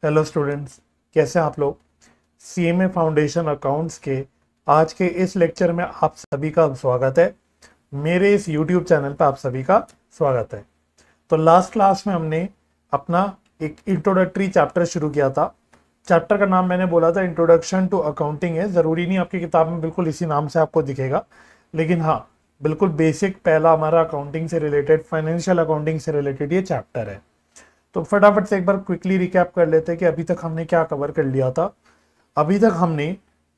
Hello students, कैसे हैं आप लोग। सीएमए फाउंडेशन अकाउंट्स के आज के इस लेक्चर में आप सभी का स्वागत है। मेरे इस यूट्यूब चैनल पर आप सभी का स्वागत है। तो लास्ट क्लास में हमने अपना एक इंट्रोडक्टरी चैप्टर शुरू किया था। चैप्टर का नाम मैंने बोला था इंट्रोडक्शन टू अकाउंटिंग है। ज़रूरी नहीं आपकी किताब में बिल्कुल इसी नाम से आपको दिखेगा, लेकिन हाँ, बिल्कुल बेसिक पहला हमारा अकाउंटिंग से रिलेटेड, फाइनेंशियल अकाउंटिंग से रिलेटेड ये चैप्टर है। तो फटाफट से एक बार क्विकली रिकैप कर लेते हैं कि अभी तक हमने क्या कवर कर लिया था। अभी तक हमने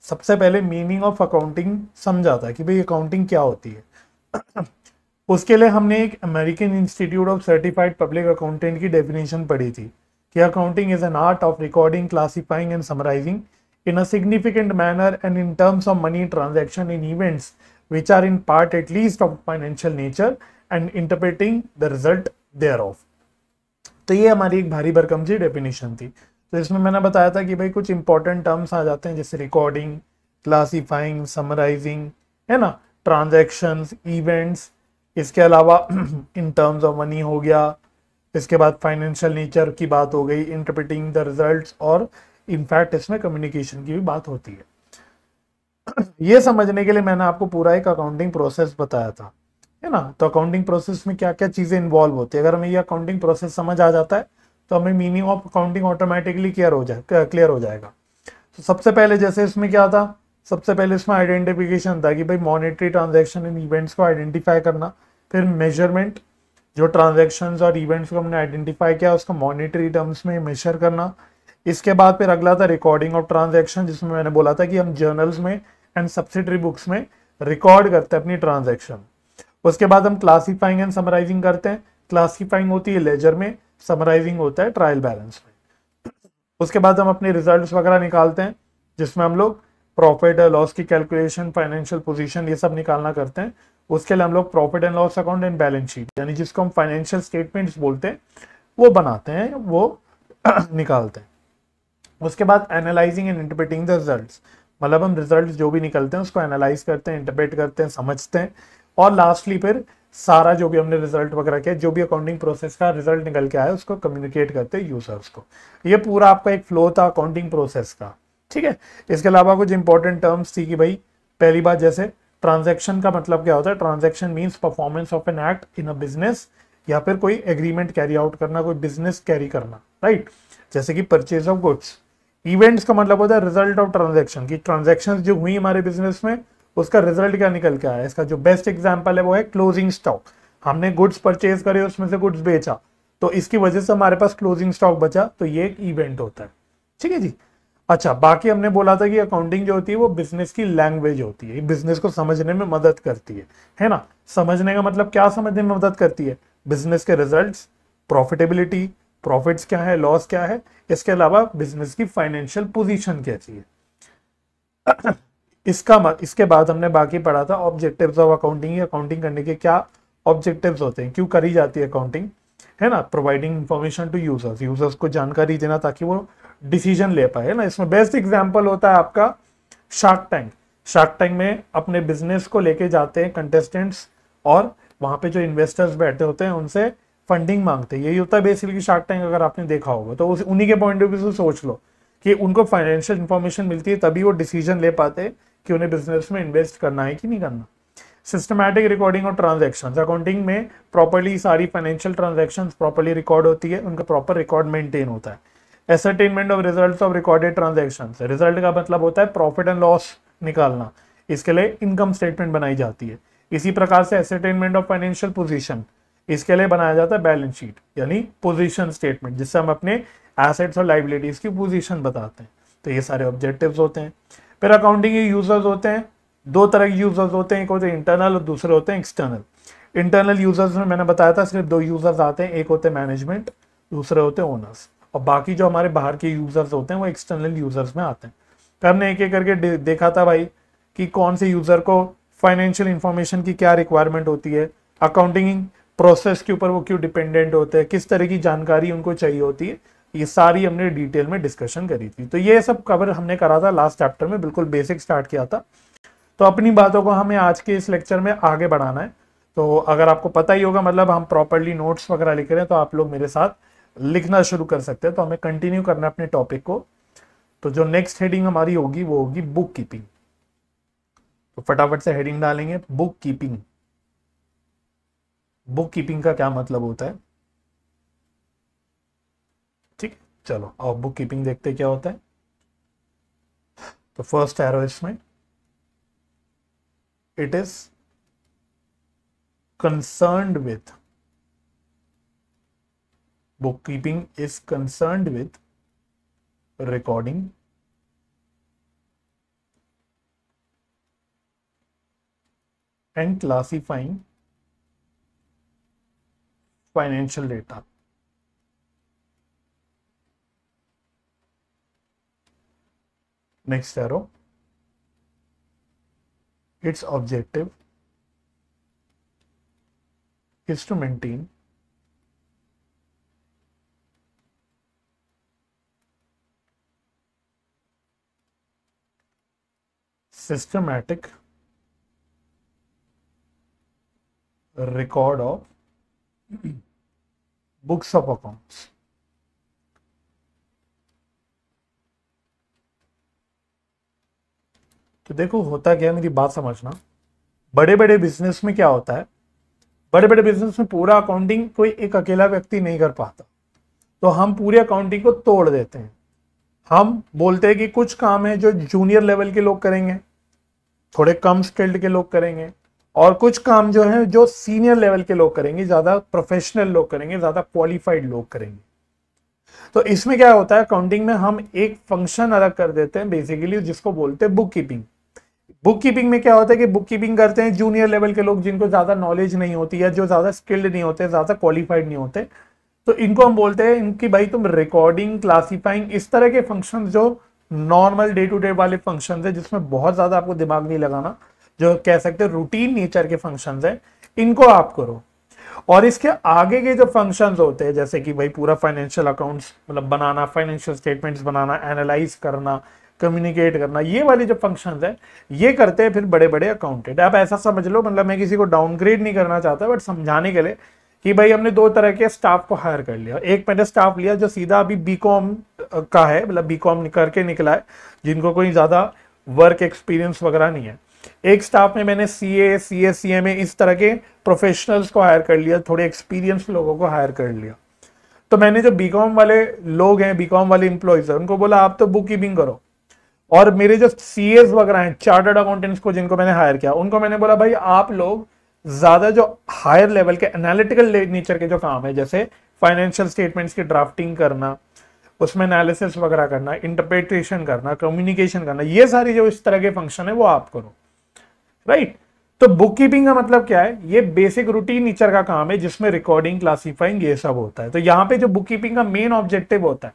सबसे पहले मीनिंग ऑफ अकाउंटिंग समझा था कि भाई अकाउंटिंग क्या होती है। उसके लिए हमने एक American institute of certified public accountant की डेफिनेशन पढ़ी थी कि accounting is an art of recording, classifying and summarising in a significant manner and in terms of money transaction in events which are in part at least of financial nature and interpreting the result thereof। तो ये हमारी एक भारी भरकम सी definition थी। तो इसमें मैंने बताया था कि भाई कुछ इंपॉर्टेंट टर्म्स आ जाते हैं जैसे रिकॉर्डिंग, क्लासिफाइंग, समराइजिंग, है ना, ट्रांजैक्शंस, इवेंट्स, इसके अलावा इन टर्म्स ऑफ मनी हो गया, इसके बाद फाइनेंशियल नेचर की बात हो गई, इंटरप्रिटिंग द रिजल्ट्स, और इनफैक्ट इसमें कम्युनिकेशन की भी बात होती है। ये समझने के लिए मैंने आपको पूरा एक अकाउंटिंग प्रोसेस बताया था, है ना। तो अकाउंटिंग प्रोसेस में क्या क्या चीजें इन्वॉल्व होती है, अगर हमें ये अकाउंटिंग प्रोसेस समझ आ जाता है तो हमें meaning of accounting automatically clear हो जाएगा। तो सबसे पहले जैसे इसमें क्या था, सबसे पहले इसमें आइडेंटिफिकेशन था कि भाई मॉनेटरी ट्रांजैक्शन इन इवेंट्स को आइडेंटिफाई करना, फिर मेजरमेंट, जो ट्रांजैक्शंस और इवेंट्स को हमने आइडेंटिफाई किया उसको मॉनेटरी टर्म्स में मेजर करना। इसके बाद फिर अगला था रिकॉर्डिंग ऑफ ट्रांजैक्शन, जिसमें मैंने बोला था कि हम जर्नल्स में एंड सब्सिडरी बुक्स में रिकॉर्ड करते हैं अपनी ट्रांजैक्शन। उसके बाद हम क्लासिफाइंग एंड समराइजिंग करते हैं। क्लासिफाइंग होती है लेजर में, समराइजिंग होता है ट्रायल बैलेंस में। उसके बाद हम अपने रिजल्ट्स वगैरह निकालते हैं जिसमें हम लोग प्रॉफिट लॉस की कैलकुलेशन, फाइनेंशियल पोजीशन, ये सब निकालना करते हैं। उसके लिए हम लोग profit and loss account and balance sheet, यानी जिसको हम फाइनेंशियल स्टेटमेंट्स बोलते हैं, वो बनाते हैं, वो निकालते हैं। उसके बाद analysing and interpreting the results, मतलब हम रिजल्ट्स जो भी निकलते हैं उसको एनालाइज करते हैं, इंटरप्रेट करते हैं, समझते हैं, और लास्टली फिर सारा जो भी हमने रिजल्ट वगैरह किया, जो भी अकाउंटिंग प्रोसेस का रिजल्ट निकल के आया उसको कम्युनिकेट करते हैं यूजर्स को। ये पूरा आपका एक फ्लो था अकाउंटिंग प्रोसेस का, ठीक है। इसके अलावा कुछ इंपॉर्टेंट टर्म्स थी कि भाई पहली बात जैसे ट्रांजैक्शन का मतलब क्या होता है। Transaction means performance of an act in a business, या फिर कोई एग्रीमेंट कैरी आउट करना, कोई बिजनेस कैरी करना, राइट, जैसे कि परचेज ऑफ गुड्स। इवेंट्स का मतलब होता है रिजल्ट ऑफ ट्रांजैक्शन, की ट्रांजैक्शंस जो हुई हमारे बिजनेस में उसका रिजल्ट क्या निकल के आया। इसका जो बेस्ट एग्जांपल है वो है क्लोजिंग स्टॉक। हमने गुड्स परचेज करे, उसमें से गुड्स बेचा, तो इसकी वजह से हमारे पास क्लोजिंग स्टॉक बचा, तो ये एक इवेंट होता है, ठीक है जी। अच्छा, बाकी हमने बोला था कि अकाउंटिंग जो होती है वो बिजनेस की लैंग्वेज होती है, बिजनेस को समझने में मदद करती है ना। समझने का मतलब क्या समझने में मदद करती है, बिजनेस के रिजल्ट्स, प्रॉफिटेबिलिटी, प्रॉफिट्स क्या है, लॉस क्या है, इसके अलावा बिजनेस की फाइनेंशियल पोजीशन कैसी है। इसके बाद हमने बाकी पढ़ा था ऑब्जेक्टिव्स ऑफ अकाउंटिंग। अकाउंटिंग करने के क्या ऑब्जेक्टिव्स होते हैं, क्यों करी जाती है अकाउंटिंग, है ना। Providing information to users, users को जानकारी देना ताकि वो डिसीजन ले पाए, है ना। इसमें बेस्ट एग्जांपल होता है आपका शार्क टैंक। शार्क टैंक में अपने बिजनेस को लेके जाते हैं कंटेस्टेंट्स, और वहां पे जो इन्वेस्टर्स बैठे होते हैं उनसे फंडिंग मांगते हैं। यही होता है बेसिकली शार्क टैंक, अगर आपने देखा होगा तो उन्हीं के पॉइंट ऑफ व्यू से सोच लो कि उनको फाइनेंशियल इंफॉर्मेशन मिलती है, तभी वो डिसीजन ले पाते हैं कि उन्हें बिजनेस में इन्वेस्ट करना है कि नहीं करना। Systematic recording of transactions, accounting में प्रॉपर्ली सारी फाइनेंशियल ट्रांजैक्शंस प्रॉपर्ली रिकॉर्ड होती है, उनका प्रॉपर रिकॉर्ड मेंटेन होता है। Ascertainment of results of recorded transactions, result का मतलब होता है प्रॉफिट एंड लॉस निकालना, इसके लिए इनकम स्टेटमेंट बनाई जाती है। इसी प्रकार से एसरटेनमेंट ऑफ फाइनेंशियल पोजीशन, इसके लिए बनाया जाता है बैलेंस शीट, यानी पोजीशन स्टेटमेंट, जिससे हम अपने एसेट्स और लाइबिलिटीज की पोजीशन बताते हैं। तो ये सारे ऑब्जेक्टिव्स होते हैं। फिर अकाउंटिंग के यूजर्स होते हैं, दो तरह के यूजर्स होते हैं, एक होते हैं इंटरनल और दूसरे होते हैं एक्सटर्नल। इंटरनल यूजर्स में मैंने बताया था सिर्फ दो यूजर्स आते हैं, एक होते हैं मैनेजमेंट, दूसरे होते हैं ओनर्स, और बाकी जो हमारे बाहर के यूजर्स होते हैं वो एक्सटर्नल यूजर्स में आते हैं। तो हमने एक एक करके देखा था भाई कि कौन से यूजर को फाइनेंशियल इंफॉर्मेशन की क्या रिक्वायरमेंट होती है, अकाउंटिंग प्रोसेस के ऊपर वो क्यों डिपेंडेंट होते हैं, किस तरह की जानकारी उनको चाहिए होती है, ये सारी हमने डिटेल में डिस्कशन करी थी। तो ये सब कवर हमने करा था लास्ट चैप्टर में, बिल्कुल बेसिक स्टार्ट किया था। तो अपनी बातों को हमें आज के इस लेक्चर में आगे बढ़ाना है। तो अगर आपको पता ही होगा, मतलब हम प्रॉपरली नोट्स वगैरह लिख रहे हैं, तो आप लोग मेरे साथ लिखना शुरू कर सकते हैं। तो हमें कंटिन्यू करना है अपने टॉपिक को। तो जो नेक्स्ट हेडिंग हमारी होगी वो होगी बुक कीपिंग। तो फटाफट से हेडिंग डालेंगे, बुक कीपिंग। बुक कीपिंग का क्या मतलब होता है, ठीक। चलो अब बुक कीपिंग देखते क्या होता है। तो फर्स्ट एरो इसमें, it is concerned with, bookkeeping is concerned with recording and classifying financial data. Next arrow, its objective is to maintain systematic record of books of accounts. तो देखो होता क्या है, मेरी बात समझना। बड़े बड़े बिजनेस में क्या होता है, बड़े बड़े बिजनेस में पूरा अकाउंटिंग कोई एक अकेला व्यक्ति नहीं कर पाता। तो हम पूरी अकाउंटिंग को तोड़ देते हैं। हम बोलते हैं कि कुछ काम है जो जूनियर लेवल के लोग करेंगे, थोड़े कम स्किल्ड के लोग करेंगे, और कुछ काम जो है जो सीनियर लेवल के लोग करेंगे, ज्यादा प्रोफेशनल लोग करेंगे, ज्यादा क्वालिफाइड लोग करेंगे। तो इसमें क्या होता है, अकाउंटिंग में हम एक फंक्शन अलग कर देते हैं बेसिकली, जिसको बोलते हैं बुक कीपिंग। बुक कीपिंग में क्या होता है कि बुक कीपिंग करते हैं जूनियर लेवल के लोग, जिनको ज्यादा नॉलेज नहीं होती है, जो ज्यादा स्किल्ड नहीं होते, ज्यादा क्वालिफाइड नहीं होते। तो इनको हम बोलते हैं इनकी भाई तुम रिकॉर्डिंग, क्लासिफाइंग, इस तरह के फंक्शन जो नॉर्मल डे टू डे वाले फंक्शन है, जिसमें बहुत ज्यादा आपको दिमाग नहीं लगाना, जो कह सकते हैं रूटीन नेचर के फंक्शन है, इनको आप करो। और इसके आगे के जो फंक्शंस होते हैं, जैसे कि भाई पूरा फाइनेंशियल अकाउंट्स मतलब बनाना, फाइनेंशियल स्टेटमेंट्स बनाना, एनालाइज करना, कम्युनिकेट करना, ये वाले जो फंक्शंस है ये करते हैं फिर बड़े बड़े अकाउंटेंट। आप ऐसा समझ लो, मतलब मैं किसी को डाउनग्रेड नहीं करना चाहता, बट समझाने के लिए कि भाई हमने दो तरह के स्टाफ को हायर कर लिया। एक मैंने स्टाफ लिया जो सीधा अभी बीकॉम का है, मतलब बीकॉम करके निकला है, जिनको कोई ज्यादा वर्क एक्सपीरियंस वगैरह नहीं है। एक स्टाफ में मैंने सीए, सीएस, सीएमए इस तरह के प्रोफेशनल्स को हायर कर लिया, थोड़े एक्सपीरियंस लोगों को हायर कर लिया। तो मैंने जो बीकॉम वाले लोग हैं, बीकॉम वाले इंप्लॉइज है, उनको बोला आप तो बुक कीपिंग करो। और मेरे जो सीएस वगैरह हैं, चार्टर्ड अकाउंटेंट्स को जिनको मैंने हायर किया, उनको मैंने बोला भाई आप लोग ज्यादा जो हायर लेवल के एनालिटिकल नेचर के जो काम है, जैसे फाइनेंशियल स्टेटमेंट्स की ड्राफ्टिंग करना, उसमें एनालिसिस वगैरह करना, इंटरप्रिटेशन करना, कम्युनिकेशन करना, ये सारी जो इस तरह के फंक्शन है वो आप करो, राइट। तो बुक कीपिंग का मतलब क्या है, ये बेसिक रूटीन नेचर का काम है जिसमें रिकॉर्डिंग, क्लासिफाइंग ये सब होता है। तो यहाँ पे जो बुक कीपिंग का मेन ऑब्जेक्टिव होता है,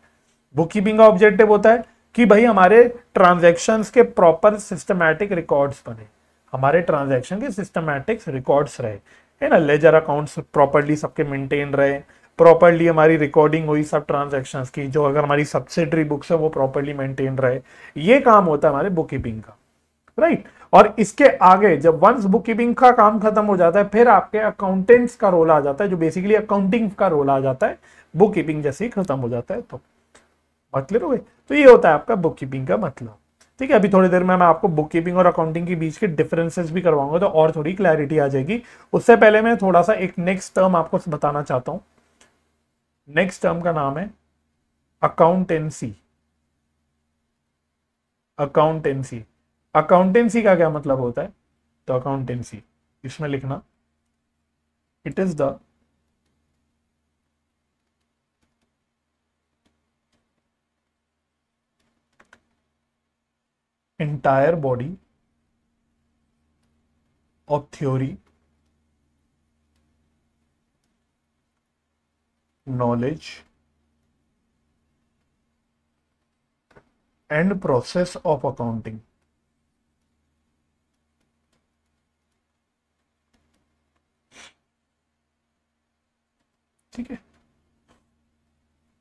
बुक कीपिंग का ऑब्जेक्टिव होता है कि भाई हमारे ट्रांजैक्शंस के प्रॉपर सिस्टमैटिक रिकॉर्ड्स बने, हमारे ट्रांजैक्शन के सिस्टमैटिक रिकॉर्ड्स रहे, है ना, लेजर अकाउंट्स प्रॉपरली सबके मेंटेन रहे, प्रॉपरली हमारी रिकॉर्डिंग हुई सब ट्रांजैक्शंस की, जो अगर हमारी सब्सिडरी बुक्स है वो प्रॉपरली मेंटेन रहे, ये काम होता है हमारे बुक कीपिंग का, राइट। और इसके आगे जब वंस बुक कीपिंग का काम खत्म हो जाता है, फिर आपके अकाउंटेंट्स का रोल आ जाता है, जो बेसिकली अकाउंटिंग का रोल आ जाता है, बुक कीपिंग जैसे ही खत्म हो जाता है। तो बात क्लियर हो गई। तो ये होता है आपका बुक कीपिंग का मतलब, ठीक है। अभी थोड़ी देर में मैं आपको बुक कीपिंग और अकाउंटिंग के बीच के डिफरेंसेस भी करवाऊंगा, तो और थोड़ी क्लैरिटी आ जाएगी। उससे पहले मैं थोड़ा सा एक नेक्स्ट टर्म आपको बताना चाहता हूं। नेक्स्ट टर्म का नाम है अकाउंटेंसी। अकाउंटेंसी, अकाउंटेंसी का क्या मतलब होता है, तो अकाउंटेंसी इसमें लिखना, it is the entire body of theory, knowledge and process of accounting। ठीक है,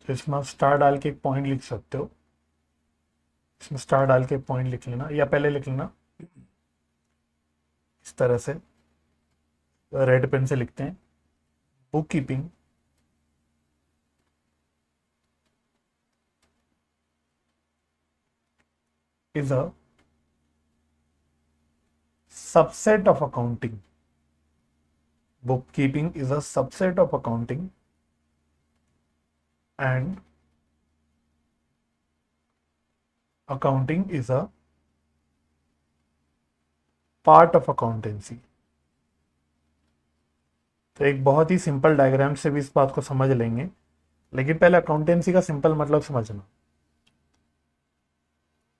तो इसमें स्टार डाल के एक पॉइंट लिख सकते हो, इसमें स्टार डाल के पॉइंट लिख लेना, या पहले लिख लेना इस तरह से, रेड पेन से लिखते हैं, book keeping is a subset of accounting. Bookkeeping is a subset of accounting and accounting is a part of accountancy. तो एक बहुत ही सिंपल डायग्राम से भी इस बात को समझ लेंगे, लेकिन पहले अकाउंटेंसी का सिंपल मतलब समझना।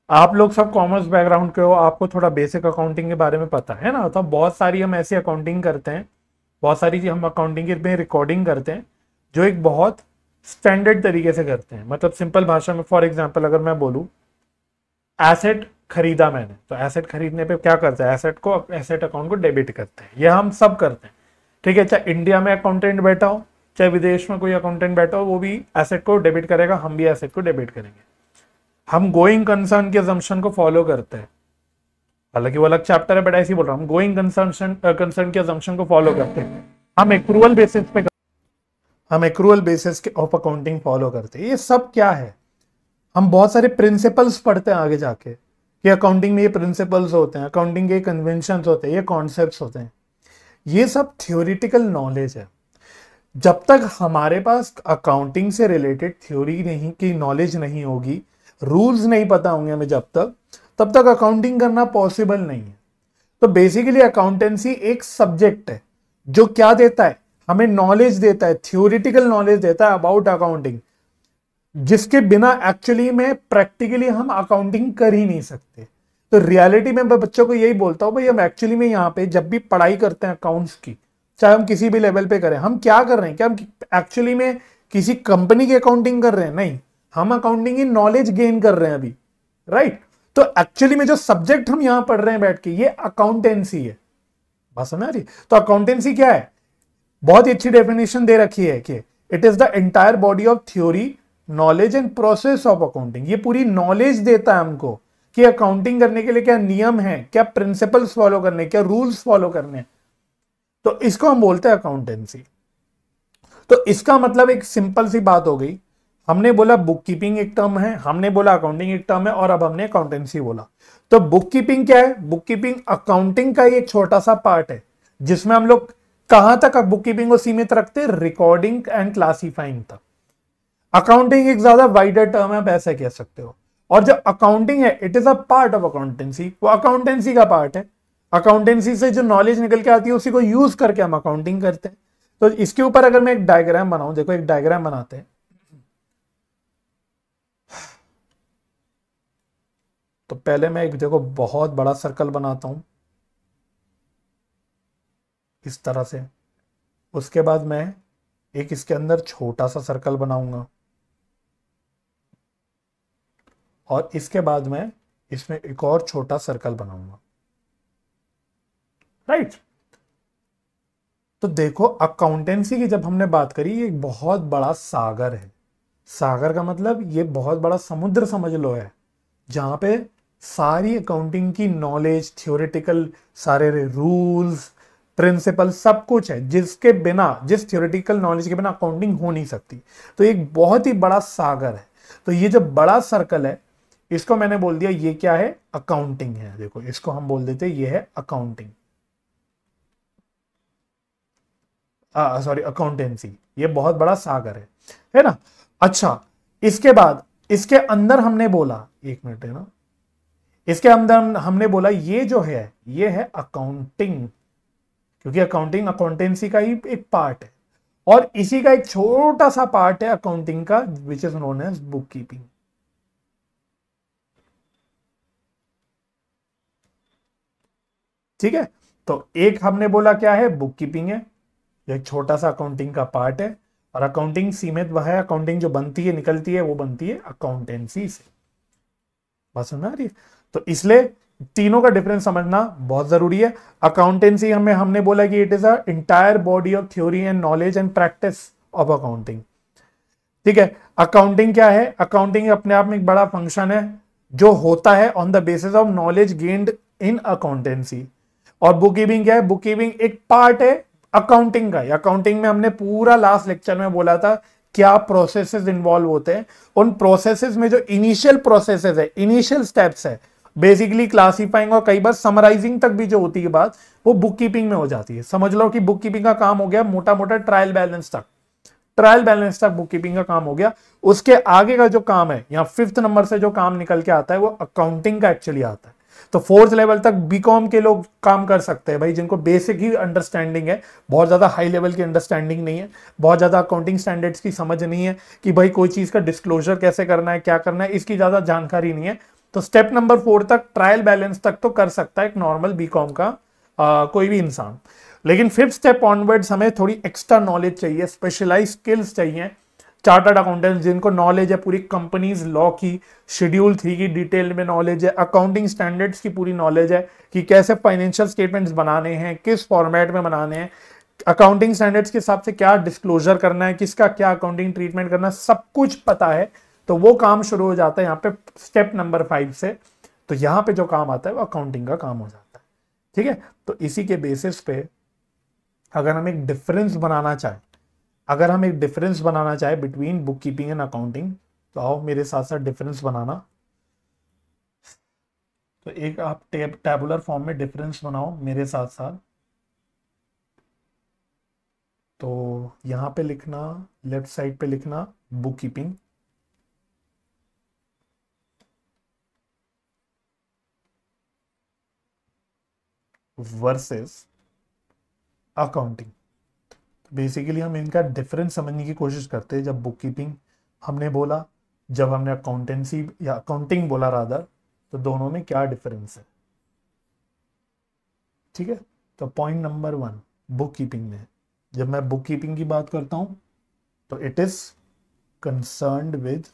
आप लोग सब कॉमर्स बैकग्राउंड के हो, आपको थोड़ा बेसिक अकाउंटिंग के बारे में पता है ना। तो बहुत सारी हम ऐसी अकाउंटिंग करते हैं, बहुत सारी हम अकाउंटिंग में रिकॉर्डिंग करते हैं जो एक बहुत स्टैंडर्ड तरीके से करते हैं। मतलब सिंपल भाषा में, फॉर एग्जांपल अगर मैं बोलूं एसेट खरीदा मैंने, तो एसेट खरीदने पे क्या करते हैं, एसेट अकाउंट को डेबिट करते हैं। ये हम सब करते हैं, ठीक है। चाहे इंडिया में अकाउंटेंट बैठा हो, चाहे विदेश में कोई अकाउंटेंट बैठा हो, वो भी एसेट को डेबिट करेगा, हम भी एसेट को डेबिट करेंगे। हम गोइंग कंसर्न के असम्पशन को फॉलो करते हैं, हालांकि वो अलग चैप्टर है, बट ऐसे ही बोल रहा हूँ, हम गोइंग कंसर्न के असम्पशन को फॉलो करते हैं। हम एक्रूअल बेसिस के ऑफ अकाउंटिंग फॉलो करते हैं। ये सब क्या है, हम बहुत सारे प्रिंसिपल्स पढ़ते हैं आगे जाके कि अकाउंटिंग में ये प्रिंसिपल्स होते हैं, अकाउंटिंग के कन्वेंशंस होते हैं, ये कॉन्सेप्ट्स होते हैं। ये सब थ्योरेटिकल नॉलेज है। जब तक हमारे पास अकाउंटिंग से रिलेटेड थ्योरी नहीं की नॉलेज नहीं होगी, रूल्स नहीं पता होंगे हमें तब तक अकाउंटिंग करना पॉसिबल नहीं है। तो बेसिकली अकाउंटेंसी एक सब्जेक्ट है जो क्या देता है, हमें नॉलेज देता है, थ्योरेटिकल नॉलेज देता है अबाउट अकाउंटिंग, जिसके बिना एक्चुअली में प्रैक्टिकली हम अकाउंटिंग कर ही नहीं सकते। तो रियलिटी में मैं बच्चों को यही बोलता हूं, भाई हम एक्चुअली में यहाँ पे जब भी पढ़ाई करते हैं अकाउंट्स की, चाहे हम किसी भी लेवल पे करें, हम क्या कर रहे हैं, क्या हम एक्चुअली में किसी कंपनी की अकाउंटिंग कर रहे हैं? नहीं, हम अकाउंटिंग की नॉलेज गेन कर रहे हैं अभी, राइट। तो एक्चुअली में जो सब्जेक्ट हम यहां पढ़ रहे हैं बैठ के, ये अकाउंटेंसी है। बात समझ आ रही? तो अकाउंटेंसी क्या है, बहुत ही अच्छी डेफिनेशन दे रखी है कि it is the entire body of theory, knowledge and process of accounting. ये पूरी नॉलेज देता है हमको कि अकाउंटिंग करने के लिए क्या नियम है, क्या प्रिंसिपल्स फॉलो करने, क्या रूल्स फॉलो करने। तो इसको हम बोलते हैं अकाउंटेंसी। तो इसका मतलब एक सिंपल सी बात हो गई, हमने बोला बुक कीपिंग एक टर्म है, हमने बोला अकाउंटिंग एक टर्म है, और अब हमने अकाउंटेंसी बोला। तो बुक कीपिंग क्या है? बुक कीपिंग अकाउंटिंग का एक छोटा सा पार्ट है, जिसमें हम लोग कहां तक बुक कीपिंग को सीमित रखते हैं? रिकॉर्डिंग एंड क्लासीफाइंग तक। अकाउंटिंग एक ज्यादा वाइडर टर्म है, आप ऐसा कह सकते हो। और जो अकाउंटिंग है, it is a part of accountancy, वो अकाउंटेंसी का पार्ट है। अकाउंटेंसी से जो नॉलेज निकल के आती है उसी को यूज करके हम अकाउंटिंग करते हैं। तो इसके ऊपर अगर मैं एक डायग्राम बनाऊं, देखो एक डायग्राम बनाते हैं। तो पहले मैं एक देखो बहुत बड़ा सर्कल बनाता हूं इस तरह से, उसके बाद मैं एक इसके अंदर छोटा सा सर्कल बनाऊंगा, और इसके बाद मैं इसमें एक और छोटा सर्कल बनाऊंगा, राइट। तो देखो अकाउंटेंसी की जब हमने बात करी, ये एक बहुत बड़ा सागर है। सागर का मतलब ये बहुत बड़ा समुद्र समझ लो है, जहां पे सारी अकाउंटिंग की नॉलेज, थ्योरेटिकल सारे रूल्स, प्रिंसिपल सब कुछ है, जिसके बिना, जिस थ्योरेटिकल नॉलेज के बिना अकाउंटिंग हो नहीं सकती। तो एक बहुत ही बड़ा सागर है। तो ये जो बड़ा सर्कल है, इसको मैंने बोल दिया ये क्या है? अकाउंटिंग है। देखो इसको हम बोल देते ये है अकाउंटिंग, सॉरी अकाउंटेंसी। ये बहुत बड़ा सागर है ना। अच्छा, इसके बाद इसके अंदर हमने बोला, एक मिनट है ना, इसके अंदर हमने बोला ये जो है ये है अकाउंटिंग, क्योंकि अकाउंटिंग अकाउंटेंसी का ही एक पार्ट है, और इसी का एक छोटा सा पार्ट है अकाउंटिंग का, which is known as book keeping. ठीक है, तो एक हमने बोला क्या है? बुक कीपिंग है, एक छोटा सा अकाउंटिंग का पार्ट है। और अकाउंटिंग सीमित वह है, अकाउंटिंग जो बनती है निकलती है वो बनती है अकाउंटेंसी से। बात समझ आ रही है? तो इसलिए तीनों का डिफरेंस समझना बहुत जरूरी है। अकाउंटेंसी हमें हमने बोला कि it is a entire body of theory and knowledge and practice of accounting. ठीक है, अकाउंटिंग क्या है? अकाउंटिंग अपने आप में एक बड़ा फंक्शन है जो होता है on the basis of knowledge gained in accountancy. और बुक कीपिंग क्या है? बुक कीपिंग एक पार्ट है अकाउंटिंग का। अकाउंटिंग में हमने पूरा लास्ट लेक्चर में बोला था क्या प्रोसेसेस इन्वॉल्व होते हैं। उन प्रोसेसेस में जो इनिशियल प्रोसेसेस है, इनिशियल स्टेप्स है, बेसिकली क्लासीफाइंग और कई बार समराइजिंग तक भी जो होती है बात, वो बुक कीपिंग में हो जाती है। समझ लो कि बुक कीपिंग का काम हो गया मोटा मोटा ट्रायल बैलेंस तक, ट्रायल बैलेंस तक बुक कीपिंग का काम हो गया। उसके आगे का जो काम है, यहाँ 5th नंबर से जो काम निकल के आता है वो अकाउंटिंग का एक्चुअली आता है। तो 4th लेवल तक बीकॉम के लोग काम कर सकते हैं भाई, जिनको बेसिक ही अंडरस्टैंडिंग है, बहुत ज्यादा हाई लेवल की अंडरस्टैंडिंग नहीं है, बहुत ज्यादा अकाउंटिंग स्टैंडर्ड्स की समझ नहीं है कि भाई कोई चीज का डिस्क्लोजर कैसे करना है, क्या करना है, इसकी ज्यादा जानकारी नहीं है। तो स्टेप नंबर 4 तक ट्रायल बैलेंस तक तो कर सकता है एक नॉर्मल बीकॉम का कोई भी इंसान। लेकिन 5th स्टेप ऑनवर्ड्स हमें थोड़ी एक्स्ट्रा नॉलेज चाहिए, स्पेशलाइज स्किल्स चाहिए। चार्टर्ड अकाउंटेंट्स जिनको नॉलेज है पूरी कंपनीज लॉ की, शेड्यूल 3 की डिटेल में नॉलेज है, अकाउंटिंग स्टैंडर्ड्स की पूरी नॉलेज है कि कैसे फाइनेंशियल स्टेटमेंट्स बनाने हैं, किस फॉर्मेट में बनाने हैं, अकाउंटिंग स्टैंडर्ड्स के हिसाब से क्या डिस्क्लोजर करना है, किसका क्या अकाउंटिंग ट्रीटमेंट करना है, सब कुछ पता है। तो वो काम शुरू हो जाता है यहाँ पे स्टेप नंबर 5 से। तो यहाँ पे जो काम आता है वो अकाउंटिंग का काम हो जाता है। ठीक है, तो इसी के बेसिस पे अगर हम एक डिफरेंस बनाना चाहें, between book keeping and accounting, तो आओ मेरे साथ साथ डिफरेंस बनाना। तो एक आप टैबुलर फॉर्म में डिफरेंस बनाओ मेरे साथ साथ। तो यहां पे लिखना, लेफ्ट साइड पे लिखना book keeping, versus accounting. Basically हम इनका डिफरेंस समझने की कोशिश करते हैं। जब बुक कीपिंग हमने बोला, जब हमने अकाउंटेंसी या अकाउंटिंग बोला रादर, तो दोनों में क्या डिफरेंस है। ठीक है, तो पॉइंट नंबर 1 बुक कीपिंग में, जब मैं बुक कीपिंग की बात करता हूं तो it is concerned with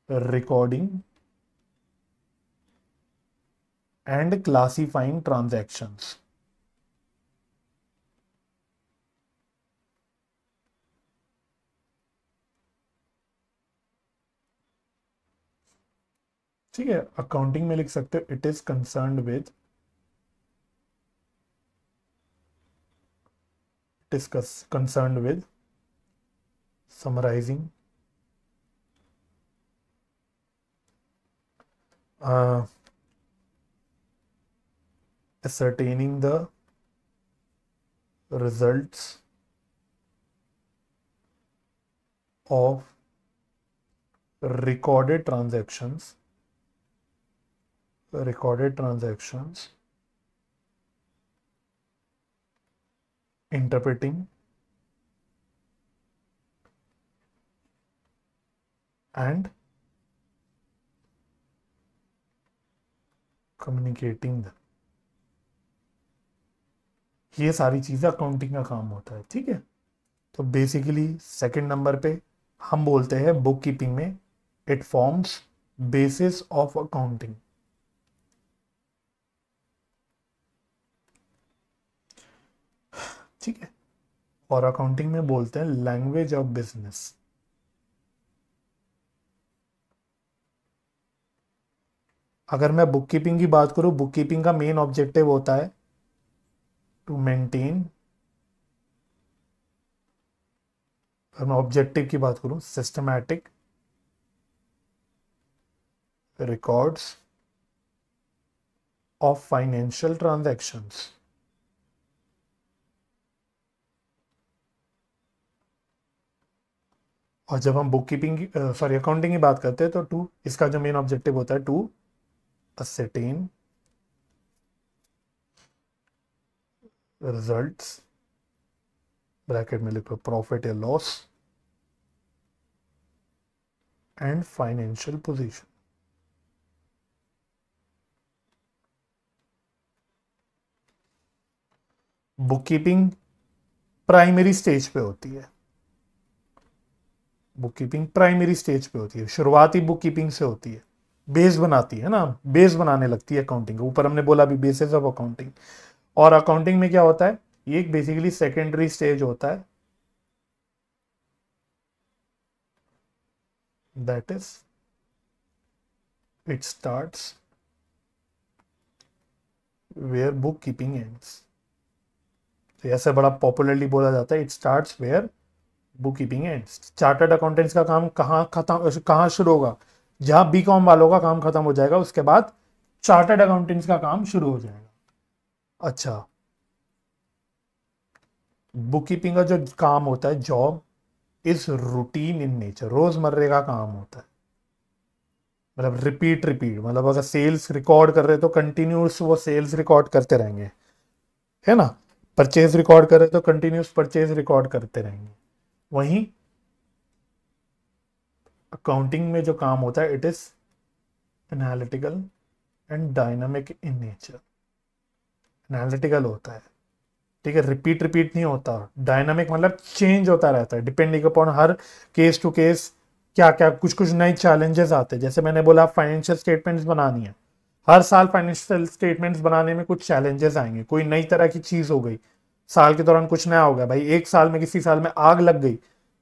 recording and classifying transactions. ठीक है, अकाउंटिंग में लिख सकते हो it is concerned with, summarising, ascertaining the results of recorded transactions, interpreting and communicating them। ये सारी चीजें अकाउंटिंग का काम होता है। ठीक है, तो बेसिकली सेकंड नंबर पे हम बोलते हैं बुक कीपिंग में it forms basis of accounting. ठीक है, और अकाउंटिंग में बोलते हैं लैंग्वेज ऑफ बिजनेस। अगर मैं बुक कीपिंग की बात करूं, बुक कीपिंग का मेन ऑब्जेक्टिव होता है टू मेंटेन, अगर मैं ऑब्जेक्टिव की बात करूं, systematic records of financial transactions. और जब हम बुक कीपिंग की अकाउंटिंग की बात करते हैं तो टू, इसका जो मेन ऑब्जेक्टिव होता है टू ascertain रिजल्ट्स, ब्रैकेट में लिखो प्रॉफिट या loss, and financial position. Book keeping primary stage पे होती है, शुरुआती बुक कीपिंग से होती है, बेस बनाती है ना, बेस बनाने लगती है अकाउंटिंग। ऊपर हमने बोला भी बेसिस ऑफ अकाउंटिंग। और अकाउंटिंग में क्या होता है, ये एक बेसिकली सेकेंडरी स्टेज होता है, that is it starts where book keeping ends. तो ऐसे बड़ा पॉपुलरली बोला जाता है it starts where book keeping ends. Chartered accountants का काम कहाँ शुरू होगा, जहां बीकॉम वालों का काम खत्म हो जाएगा, उसके बाद चार्टर्ड अकाउंटेंट्स का काम शुरू हो जाएगा। अच्छा, बुक कीपिंग का जो काम होता है, job is routine in nature, रोजमर्रे का काम होता है, मतलब रिपीट रिपीट, मतलब अगर सेल्स रिकॉर्ड कर रहे तो कंटिन्यूस वो सेल्स रिकॉर्ड करते रहेंगे, है ना। परचेज रिकॉर्ड कर रहे तो कंटिन्यूस परचेज रिकॉर्ड करते रहेंगे। वहीं अकाउंटिंग में जो काम होता है, it is analytical and dynamic in nature. Analytical होता है, ठीक है, रिपीट रिपीट नहीं होता। डायनामिक मतलब चेंज होता रहता है डिपेंडिंग अपॉन हर केस टू केस, क्या क्या कुछ कुछ नए चैलेंजेस आते हैं। जैसे मैंने बोला फाइनेंशियल स्टेटमेंट्स बनानी है, हर साल फाइनेंशियल स्टेटमेंट्स बनाने में कुछ चैलेंजेस आएंगे, कोई नई तरह की चीज हो गई, साल के दौरान कुछ नया हो गया। भाई एक साल में, किसी साल में आग लग गई,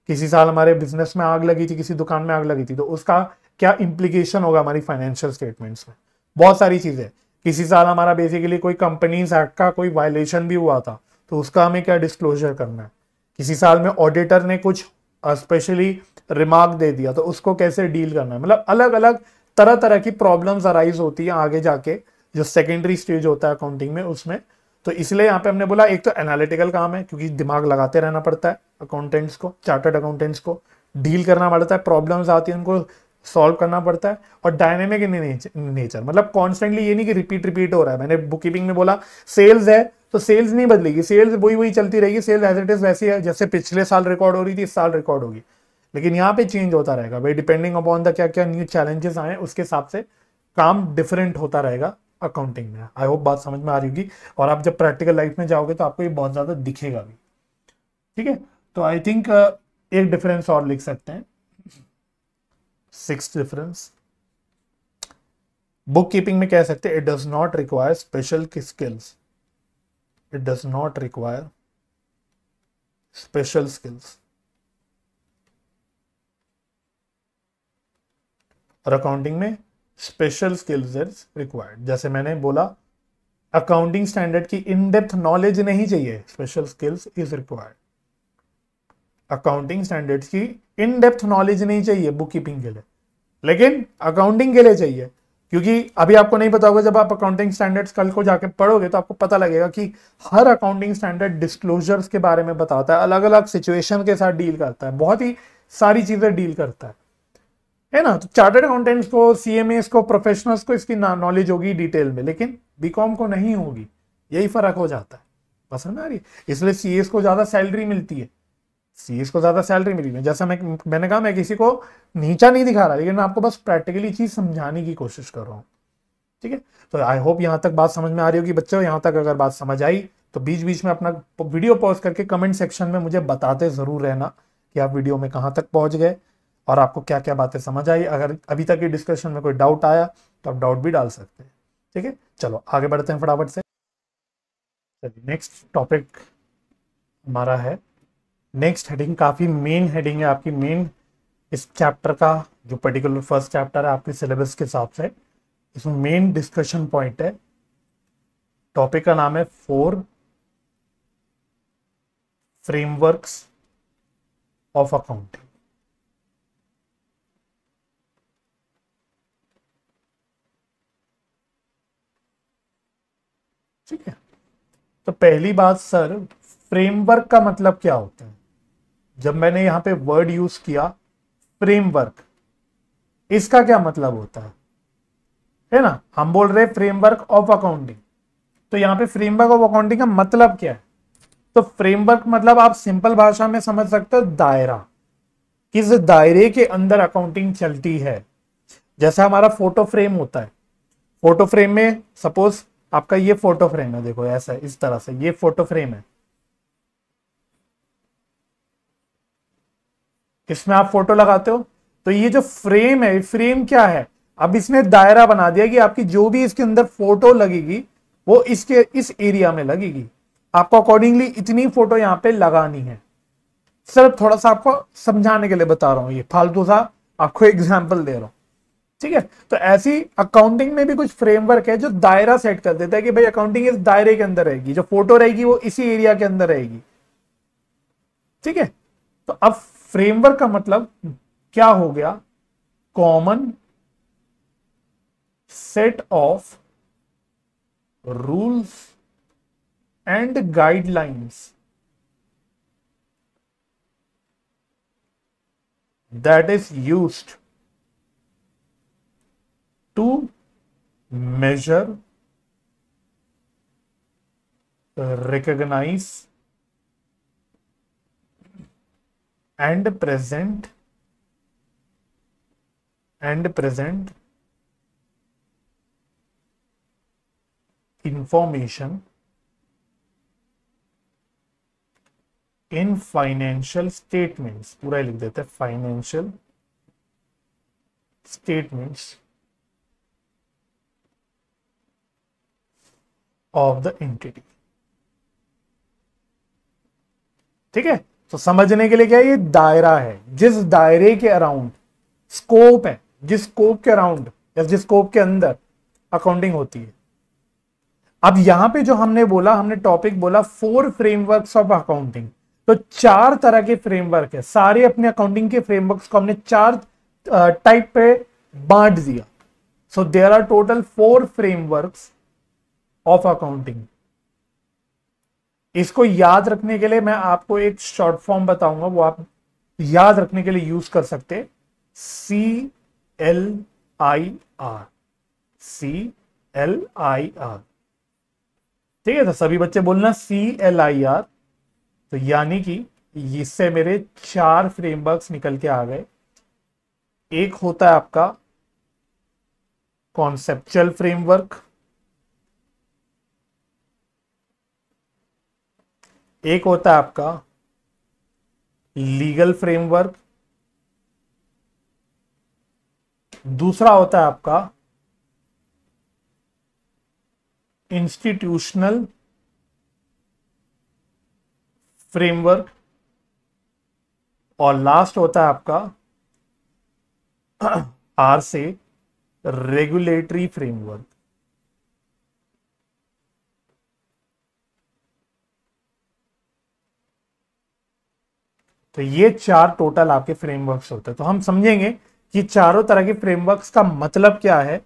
किसी साल हमारे बिजनेस में आग लगी थी, किसी दुकान में आग लगी थी, तो उसका क्या इम्प्लीकेशन होगा हमारी फाइनेंशियल स्टेटमेंट्स में। बहुत सारी चीजें। किसी साल हमारा बेसिकली कोई कंपनीज एक्ट का कोई वायलेशन भी हुआ था, तो उसका हमें क्या डिस्क्लोजर करना है। किसी साल में ऑडिटर ने कुछ स्पेशली रिमार्क दे दिया, तो उसको कैसे डील करना है। मतलब अलग अलग तरह तरह की प्रॉब्लम्स अराइज होती है आगे जाके, जो सेकेंडरी स्टेज होता है अकाउंटिंग में, उसमें। तो इसलिए यहाँ पे हमने बोला एक तो एनालिटिकल काम है, क्योंकि दिमाग लगाते रहना पड़ता है अकाउंटेंट्स को, चार्टर्ड अकाउंटेंट्स को डील करना पड़ता है, प्रॉब्लम्स आती है उनको सॉल्व करना पड़ता है। और डायनेमिक इन नेचर, मतलब कॉन्स्टेंटली ये नहीं कि रिपीट रिपीट हो रहा है। मैंने बुक कीपिंग में बोला सेल्स है तो सेल्स नहीं बदलेगी, सेल्स वही वही चलती रहेगी, सेल्स एज इट इज वैसी है जैसे पिछले साल रिकॉर्ड हो रही थी, इस साल रिकॉर्ड होगी। लेकिन यहाँ पे चेंज होता रहेगा भाई, डिपेंडिंग अपॉन द क्या क्या न्यू चैलेंजेस आए, उसके हिसाब से काम डिफरेंट होता रहेगा अकाउंटिंग में। आई होप बात समझ में आ रही होगी, और आप जब प्रैक्टिकल लाइफ में जाओगे तो आपको ये बहुत ज्यादा दिखेगा भी। ठीक है, तो आई थिंक एक डिफरेंस और लिख सकते हैं, सिक्स डिफरेंस बुक कीपिंग में कह सकते हैं, it does not require special skills, it does not require special skills. और अकाउंटिंग में स्पेशल स्किल्स इज रिक्वायर्ड। जैसे मैंने बोला, अकाउंटिंग स्टैंडर्ड की इन डेप्थ नॉलेज नहीं चाहिए, special skills is required. Accounting standards की इन डेप्थ नॉलेज नहीं चाहिए बुक कीपिंग के लिए, लेकिन अकाउंटिंग के लिए चाहिए। क्योंकि अभी आपको नहीं पता होगा, जब आप अकाउंटिंग स्टैंडर्ड्स कल को जाके पढ़ोगे तो आपको पता लगेगा कि हर अकाउंटिंग स्टैंडर्ड डिस्क्लोजर्स के बारे में बताता है, अलग अलग सिचुएशन के साथ डील करता है, बहुत ही सारी चीजें डील करता है ना। तो चार्टर्ड अकाउंटेंट्स को, सीएमएस को, प्रोफेशनल्स को इसकी नॉलेज होगी डिटेल में, लेकिन बीकॉम को नहीं होगी। यही फर्क हो जाता है, पसंद आ रही है। इसलिए सीएस को ज्यादा सैलरी मिलती है, सीएस को ज्यादा सैलरी मिली है। जैसा मैंने कहा, मैं किसी को नीचा नहीं दिखा रहा, लेकिन मैं आपको बस प्रैक्टिकली चीज समझाने की कोशिश कर रहा हूँ। ठीक है, तो आई होप यहां तक बात समझ में आ रही होगी बच्चों। यहां तक अगर बात समझ आई तो बीच बीच में अपना वीडियो पॉज करके कमेंट सेक्शन में मुझे बताते जरूर रहना कि आप वीडियो में कहां तक पहुंच गए और आपको क्या क्या बातें समझ आई। अगर अभी तक की डिस्कशन में कोई डाउट आया तो आप डाउट भी डाल सकते हैं। ठीक है, चलो आगे बढ़ते हैं फटाफट से। चलिए, नेक्स्ट टॉपिक हमारा है, नेक्स्ट हेडिंग काफी मेन हेडिंग है आपकी, मेन इस चैप्टर का जो पर्टिकुलर फर्स्ट चैप्टर है आपके सिलेबस के हिसाब से, इसमें मेन डिस्कशन पॉइंट है। टॉपिक का नाम है 4 फ्रेमवर्क्स ऑफ अकाउंटिंग। ठीक है, तो पहली बात सर, फ्रेमवर्क का मतलब क्या होता है। जब मैंने यहां पे वर्ड यूज किया फ्रेमवर्क, इसका क्या मतलब होता है ना। हम बोल रहे फ्रेमवर्क ऑफ अकाउंटिंग, तो यहां पे फ्रेमवर्क ऑफ अकाउंटिंग का मतलब क्या है। तो फ्रेमवर्क मतलब आप सिंपल भाषा में समझ सकते हो, दायरा, किस दायरे के अंदर अकाउंटिंग चलती है। जैसा हमारा फोटो फ्रेम होता है, फोटो फ्रेम में सपोज आपका ये फोटो फ्रेम है, देखो ऐसा इस तरह से ये फोटो फ्रेम है, इसमें आप फोटो लगाते हो। तो ये जो फ्रेम है, फ्रेम क्या है, अब इसने दायरा बना दिया कि आपकी जो भी इसके अंदर फोटो लगेगी वो इसके इस एरिया में लगेगी। आपको अकॉर्डिंगली इतनी फोटो यहां पे लगानी है। सिर्फ थोड़ा सा आपको समझाने के लिए बता रहा हूं, ये फालतू सा आपको एग्जाम्पल दे रहा हूं। ठीक है, तो ऐसी अकाउंटिंग में भी कुछ फ्रेमवर्क है जो दायरा सेट कर देता है कि भाई अकाउंटिंग इस दायरे के अंदर रहेगी, जो फोटो रहेगी वो इसी एरिया के अंदर रहेगी। ठीक है, तो अब फ्रेमवर्क का मतलब क्या हो गया, common set of rules and guidelines that is used to measure, recognize and present information in financial statements, पूरा ही लिख देते हैं, financial statements of the entity. ठीक है, तो समझने के लिए क्या है, ये दायरा है, जिस दायरे के अराउंड स्कोप है, जिस स्कोप के अराउंड या जिस स्कोप के अंदर अकाउंटिंग होती है। अब यहां पे जो हमने बोला, हमने टॉपिक बोला 4 फ्रेमवर्क्स ऑफ अकाउंटिंग, तो 4 तरह के फ्रेमवर्क है। सारे अपने अकाउंटिंग के फ्रेमवर्क्स को हमने 4 टाइप पे बांट दिया। So there are total 4 frameworks of accounting. इसको याद रखने के लिए मैं आपको एक शॉर्ट फॉर्म बताऊंगा, वो आप याद रखने के लिए यूज कर सकते हैं, CLIR। CLIR, ठीक है। तो सभी बच्चे बोलना CLIR। तो यानी कि इससे मेरे 4 फ्रेमवर्क्स निकल के आ गए। एक होता है आपका कॉन्सेप्चुअल फ्रेमवर्क, एक होता है आपका लीगल फ्रेमवर्क, दूसरा होता है आपका इंस्टीट्यूशनल फ्रेमवर्क, और लास्ट होता है आपका R से रेगुलेटरी फ्रेमवर्क। तो ये 4 टोटल आपके फ्रेमवर्क्स होते हैं। तो हम समझेंगे कि चारों तरह के फ्रेमवर्क्स का मतलब क्या है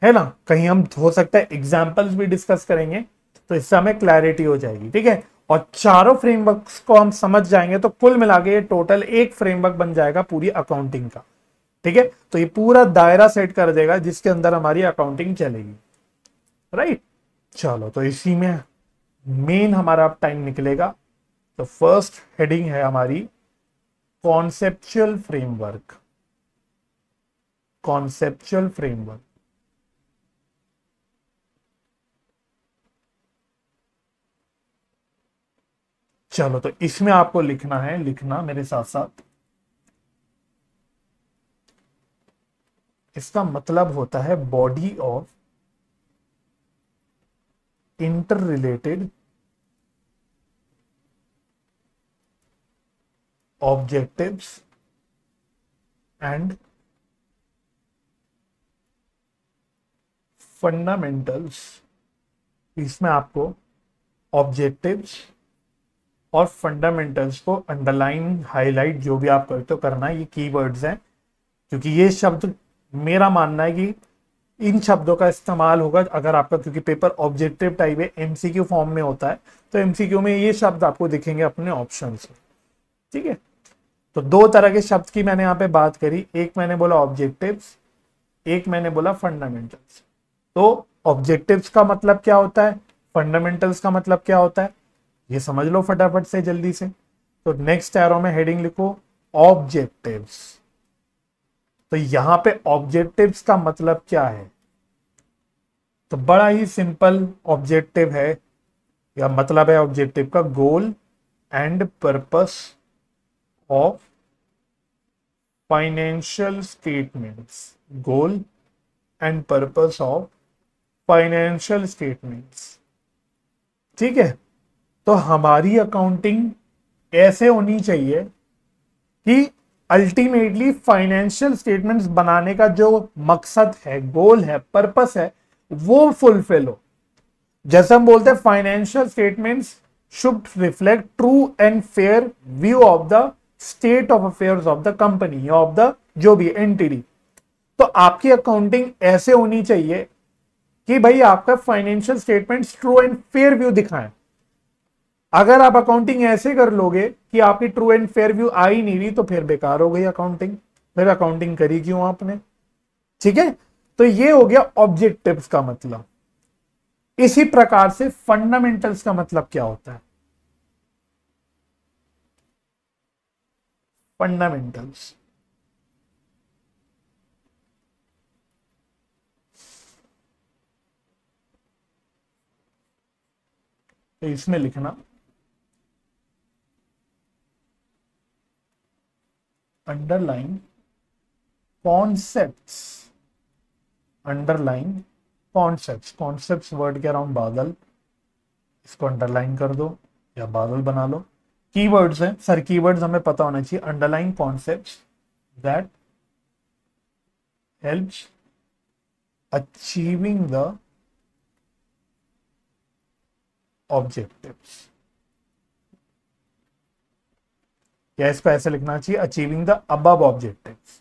ना। कहीं हम हो सकता है एग्जांपल्स भी डिस्कस करेंगे, तो इससे हमें क्लैरिटी हो जाएगी। ठीक है, और चारों फ्रेमवर्क्स को हम समझ जाएंगे तो कुल मिला के ये टोटल एक फ्रेमवर्क बन जाएगा पूरी अकाउंटिंग का। ठीक है, तो ये पूरा दायरा सेट कर देगा जिसके अंदर हमारी अकाउंटिंग चलेगी। राइट, चलो तो इसी में मेन हमारा टाइम निकलेगा। तो फर्स्ट हेडिंग है हमारी कॉन्सेप्चुअल फ्रेमवर्क। कॉन्सेप्चुअल फ्रेमवर्क, चलो तो इसमें आपको लिखना है, लिखना मेरे साथ साथ। इसका मतलब होता है body of inter related objectives and fundamentals. इसमें आपको ऑब्जेक्टिव्स और फंडामेंटल्स को अंडरलाइन, हाईलाइट, जो भी आप करते हो करना है। ये कीवर्ड्स हैं, क्योंकि ये शब्द मेरा मानना है कि इन शब्दों का इस्तेमाल होगा अगर आपका, क्योंकि पेपर ऑब्जेक्टिव टाइप है, एमसीक्यू फॉर्म में होता है, तो एमसीक्यू में ये शब्द आपको दिखेंगे अपने ऑप्शंस में। ठीक है, तो 2 तरह के शब्द की मैंने यहाँ पे बात करी, एक मैंने बोला ऑब्जेक्टिव्स, एक मैंने बोला फंडामेंटल्स। तो ऑब्जेक्टिव्स का मतलब क्या होता है, फंडामेंटल्स का मतलब क्या होता है, ये समझ लो फटाफट से, जल्दी से। तो नेक्स्ट एरो में हेडिंग लिखो ऑब्जेक्टिव्स। तो यहां पे ऑब्जेक्टिव्स का मतलब क्या है, तो बड़ा ही सिंपल ऑब्जेक्टिव है, या मतलब है ऑब्जेक्टिव का goal and purpose of financial statements. Goal and purpose of financial statements. ठीक है, तो हमारी अकाउंटिंग ऐसे होनी चाहिए कि अल्टीमेटली फाइनेंशियल स्टेटमेंट्स बनाने का जो मकसद है, गोल है, पर्पस है, वो फुलफिल हो। जैसे हम बोलते हैं financial statements should reflect true and fair view of the state of affairs of the company, of the जो भी एंटिटी। तो आपकी अकाउंटिंग ऐसे होनी चाहिए कि भाई आपका financial statements true and fair view दिखाएं। अगर आप अकाउंटिंग ऐसे कर लोगे कि आपकी ट्रू एंड फेयर व्यू आ ही नहीं रही, तो फिर बेकार हो गई अकाउंटिंग, फिर अकाउंटिंग करी क्यों आपने। ठीक है, तो ये हो गया ऑब्जेक्टिव्स का मतलब। इसी प्रकार से फंडामेंटल्स का मतलब क्या होता है? फंडामेंटल्स तो इसमें लिखना underline concepts, underline concepts, concepts word के अराउंड बादल, इसको अंडरलाइन कर दो या बादल बना लो। कीवर्ड्स हैं सर, कीवर्ड्स हमें पता होना चाहिए। Underline concepts that helps achieving the objectives, या इसको ऐसे लिखना चाहिए, अचीविंग द अबव ऑब्जेक्टिव्स।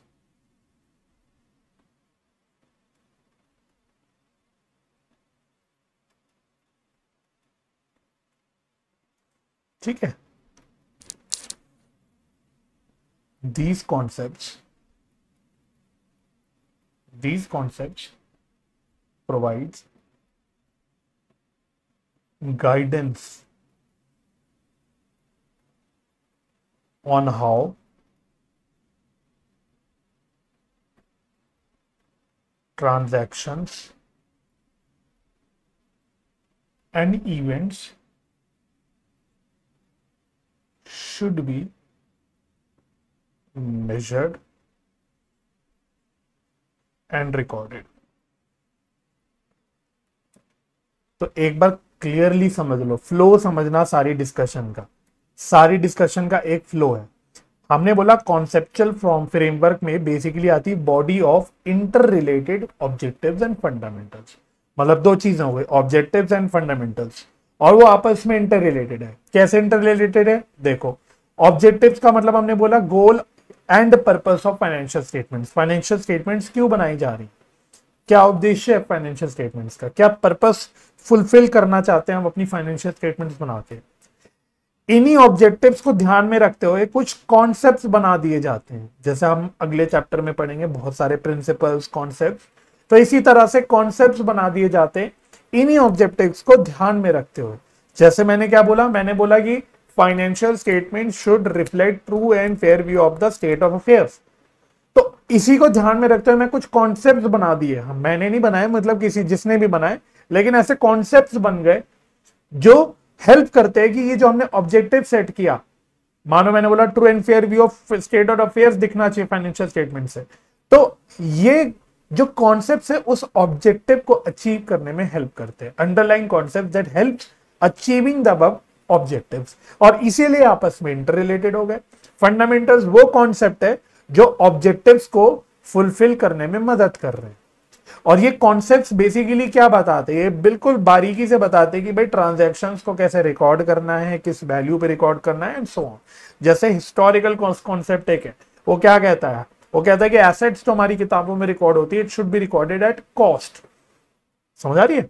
ठीक है, these concepts provides guidance on how transactions and events should be measured and recorded। तो एक बार क्लियरली समझ लो, फ्लो समझना सारी डिस्कशन का, सारी डिस्कशन का एक फ्लो है। हमने बोला कॉन्सेप्चुअल फ्रेमवर्क में बेसिकली आती है body of inter related objectives and fundamentals. मतलब दो चीजें हो गई, ऑब्जेक्टिव्स एंड फंडामेंटल्स, और वो आपस में इंटर रिलेटेड है। कैसे इंटर रिलेटेड है? देखो, ऑब्जेक्टिव्स का मतलब हमने बोला goal and purpose of financial statements. Financial statements क्यों बनाई जा रही, क्या उद्देश्य है फाइनेंशियल स्टेटमेंट्स का, क्या पर्पस फुलफिल करना चाहते हैं हम अपनी फाइनेंशियल स्टेटमेंट्स बना के। इन्हीं ऑब्जेक्टिव्स को ध्यान में रखते हुए कुछ कॉन्सेप्ट्स बना दिए जाते हैं, जैसे हम अगले चैप्टर में पढ़ेंगे बहुत सारे प्रिंसिपल्स, कॉन्सेप्ट्स। तो इसी तरह से कॉन्सेप्ट्स बना दिए जाते हैं इन्हीं ऑब्जेक्टिव्स को ध्यान में रखते हुए। जैसे मैंने क्या बोला, मैंने बोला कि financial statement should reflect true and fair view of the state of affairs. तो इसी को ध्यान में रखते हुए मैं कुछ कॉन्सेप्ट्स बना दिए, मैंने नहीं बनाए, मतलब किसी जिसने भी बनाए, लेकिन ऐसे कॉन्सेप्ट्स बन गए जो हेल्प करते हैं कि ये जो हमने ऑब्जेक्टिव सेट किया, मानो मैंने बोला true and fair view of state of affairs दिखना चाहिए फाइनेंशियल स्टेटमेंट से, तो ये जो कॉन्सेप्ट्स है उस ऑब्जेक्टिव को अचीव करने में हेल्प करते हैं। Underline concept that help achieving the above objectives, और इसीलिए आपस में इंटर रिलेटेड हो गए। फंडामेंटल्स वो कॉन्सेप्ट है जो ऑब्जेक्टिव्स को फुलफिल करने में मदद कर रहे हैं। और ये कॉन्सेप्ट्स बेसिकली क्या बताते हैं, ये बिल्कुल बारीकी से बताते हैं कि भाई ट्रांजैक्शंस को कैसे रिकॉर्ड करना है, किस वैल्यू पे रिकॉर्ड करना है एंड सो ऑन। जैसे हिस्टोरिकल कॉन्सेप्ट एक है, वो क्या कहता है, वो कहता है कि एसेट्स तो हमारी किताबों में रिकॉर्ड होती है, it should be recorded at cost. समझ आ रही है?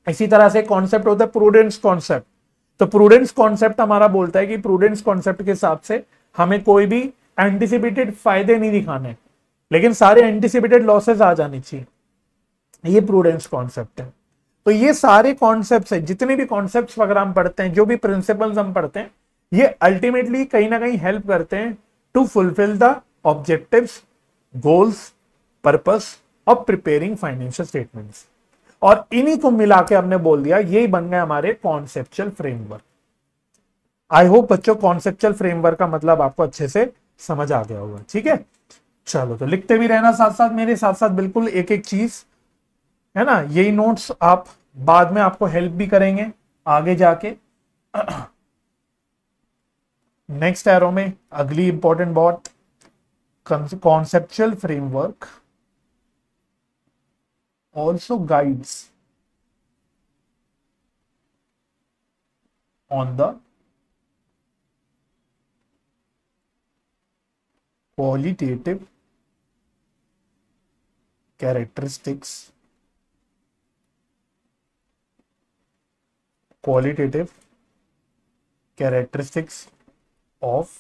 इसी तरह से कॉन्सेप्ट होता है प्रूडेंस कॉन्सेप्ट। तो प्रूडेंस कॉन्सेप्ट हमारा बोलता है कि प्रूडेंस कॉन्सेप्ट के हिसाब से हमें कोई भी एंटिसिपेटेड फायदे नहीं दिखाने, लेकिन सारे एंटिसिपेटेड लॉसेस आ जानी चाहिए। ये प्रूडेंस कॉन्सेप्ट है। तो ये सारे कॉन्सेप्ट्स है, जितने भी कॉन्सेप्ट्स वगैरह हम पढ़ते हैं, जो भी प्रिंसिपल्स हम पढ़ते हैं, ये अल्टीमेटली कहीं ना कहीं हेल्प करते हैं to fulfil the objectives, goals, purpose of preparing financial statements. और इन्हीं को मिला के हमने बोल दिया यही बन गए हमारे कॉन्सेप्चुअल फ्रेमवर्क। आई होप बच्चों कॉन्सेप्चुअल फ्रेमवर्क का मतलब आपको अच्छे से समझ आ गया होगा। ठीक है, चलो तो लिखते भी रहना साथ साथ, मेरे साथ साथ बिल्कुल एक एक चीज, है ना। यही नोट्स आप बाद में आपको हेल्प भी करेंगे आगे जाके। नेक्स्ट एरो में अगली इंपॉर्टेंट बात, conceptual framework also guides on the qualitative characteristics, qualitative characteristics of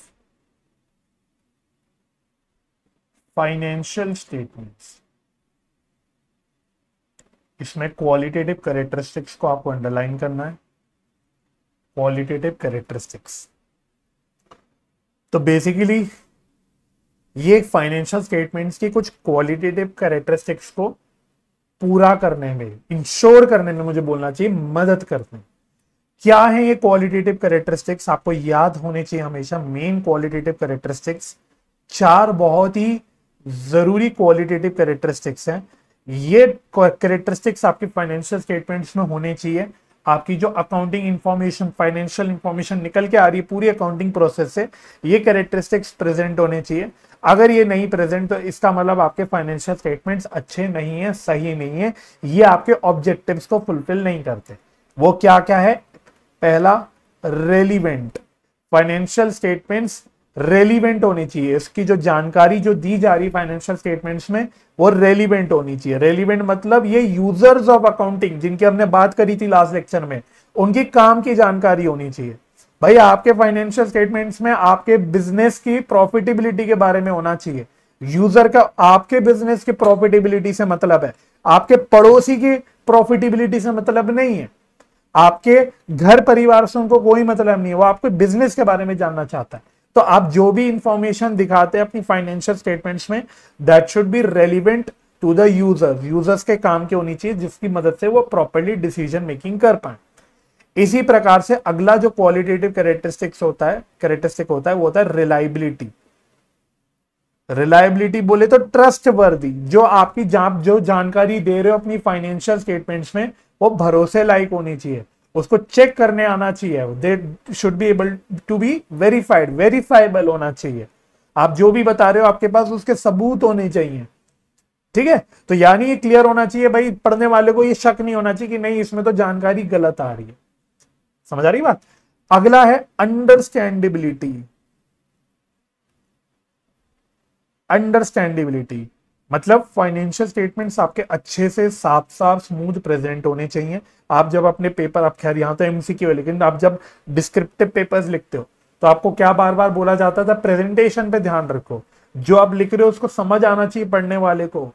financial statements. इसमें क्वालिटेटिव कैरेक्टरिस्टिक्स को आपको अंडरलाइन करना है, क्वालिटेटिव कैरेक्टरिस्टिक्स। तो बेसिकली ये फाइनेंशियल स्टेटमेंट्स की कुछ क्वालिटेटिव कैरेक्टरिस्टिक्स को पूरा करने में, इंश्योर करने में, मुझे बोलना चाहिए मदद करते हैं। क्या है ये क्वालिटेटिव कैरेक्टरिस्टिक्स? आपको याद होने चाहिए हमेशा मेन क्वालिटेटिव कैरेक्टरिस्टिक्स। चार बहुत ही जरूरी क्वालिटेटिव कैरेक्टरिस्टिक्स हैं। ये कैरेक्टरिस्टिक्स आपके फाइनेंशियल स्टेटमेंट्स में होने चाहिए। आपकी जो अकाउंटिंग इंफॉर्मेशन, फाइनेंशियल इंफॉर्मेशन निकल के आ रही है पूरी अकाउंटिंग प्रोसेस से, ये कैरेक्टरिस्टिक्स प्रेजेंट होने चाहिए। अगर ये नहीं प्रेजेंट तो इसका मतलब आपके फाइनेंशियल स्टेटमेंट्स अच्छे नहीं है, सही नहीं है, ये आपके ऑब्जेक्टिव्स को फुलफिल नहीं करते। वो क्या क्या है? पहला, रेलिवेंट। फाइनेंशियल स्टेटमेंट्स रेलिवेंट होनी चाहिए। इसकी जो जानकारी जो दी जा रही फाइनेंशियल स्टेटमेंट्स में वो रेलिवेंट होनी चाहिए। रेलिवेंट मतलब ये यूजर्स ऑफ अकाउंटिंग जिनकी हमने बात करी थी लास्ट लेक्चर में, उनकी काम की जानकारी होनी चाहिए। भाई आपके फाइनेंशियल स्टेटमेंट्स में आपके बिजनेस की प्रॉफिटेबिलिटी के बारे में होना चाहिए। यूजर का आपके बिजनेस की प्रॉफिटेबिलिटी से मतलब है, आपके पड़ोसी की प्रॉफिटेबिलिटी से मतलब नहीं है, आपके घर परिवार से उनको कोई मतलब नहीं है, वो आपके बिजनेस के बारे में जानना चाहता है। तो आप जो भी इंफॉर्मेशन दिखाते हैं अपनी फाइनेंशियल स्टेटमेंट्स में, that should be relevant to the users. Users के काम की होनी चाहिए जिसकी मदद से वो प्रॉपर्ली डिसीजन मेकिंग कर पाए। इसी प्रकार से अगला जो क्वालिटेटिव कैरेक्टरिस्टिक होता है वो होता है रिलायबिलिटी। रिलायबिलिटी बोले तो ट्रस्ट वर्दी, जो आपकी जो जानकारी दे रहे हो अपनी फाइनेंशियल स्टेटमेंट्स में वो भरोसे लायक होनी चाहिए, उसको चेक करने आना चाहिए। They should be able to be verified, verifiable होना चाहिए। आप जो भी बता रहे हो आपके पास उसके सबूत होने चाहिए। ठीक है, तो यानी ये क्लियर होना चाहिए भाई, पढ़ने वाले को ये शक नहीं होना चाहिए कि नहीं इसमें तो जानकारी गलत आ रही है। समझ आ रही बात? अगला है अंडरस्टैंडेबिलिटी। अंडरस्टैंडेबिलिटी मतलब फाइनेंशियल स्टेटमेंट्स आपके अच्छे से साफ साफ स्मूथ प्रेजेंट होने चाहिए। आप जब अपने पेपर, आप खैर यहाँ तो एमसीक्यू है, लेकिन आप जब डिस्क्रिप्टिव पेपर्स लिखते हो तो आपको क्या बार बार बोला जाता था, प्रेजेंटेशन पे ध्यान रखो। जो आप लिख रहे हो उसको समझ आना चाहिए पढ़ने वाले को,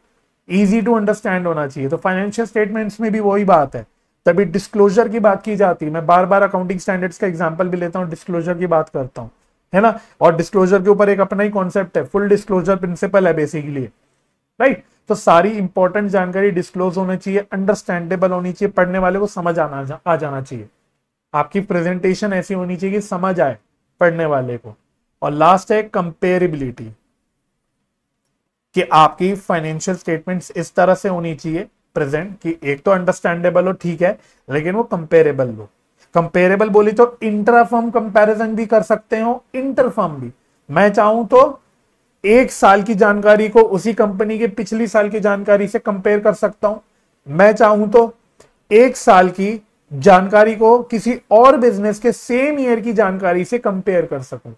इजी टू अंडरस्टैंड होना चाहिए। तो फाइनेंशियल स्टेटमेंट्स में भी वही बात है। तभी डिस्क्लोजर की बात की जाती है। मैं बार बार अकाउंटिंग स्टैंडर्ड्स का एग्जांपल भी लेता हूँ, डिस्क्लोजर की बात करता हूँ, है ना। और डिस्क्लोजर के ऊपर एक अपना ही कॉन्सेप्ट है, फुल डिस्क्लोजर प्रिंसिपल है बेसिकली, राइट। तो सारी इंपॉर्टेंट जानकारी डिस्क्लोज होनी चाहिए, अंडरस्टैंडेबल होनी चाहिए, पढ़ने वाले को समझ आ जाना चाहिए। आपकी प्रेजेंटेशन ऐसी होनी चाहिए कि समझ आए पढ़ने वाले को। और लास्ट है कंपेरेबिलिटी, कि आपकी फाइनेंशियल स्टेटमेंट्स इस तरह से होनी चाहिए प्रेजेंट कि एक तो अंडरस्टैंडेबल हो, ठीक है, लेकिन वो कंपेरेबल हो। कंपेरेबल बोली तो इंट्रा फर्म कंपैरिजन भी कर सकते हो, इंटर फर्म भी। मैं चाहूं तो एक साल की जानकारी को उसी कंपनी के पिछली साल की जानकारी से कंपेयर कर सकता हूं। मैं चाहूं तो एक साल की जानकारी को किसी और बिजनेस के सेम ईयर की जानकारी से कंपेयर कर सकूं,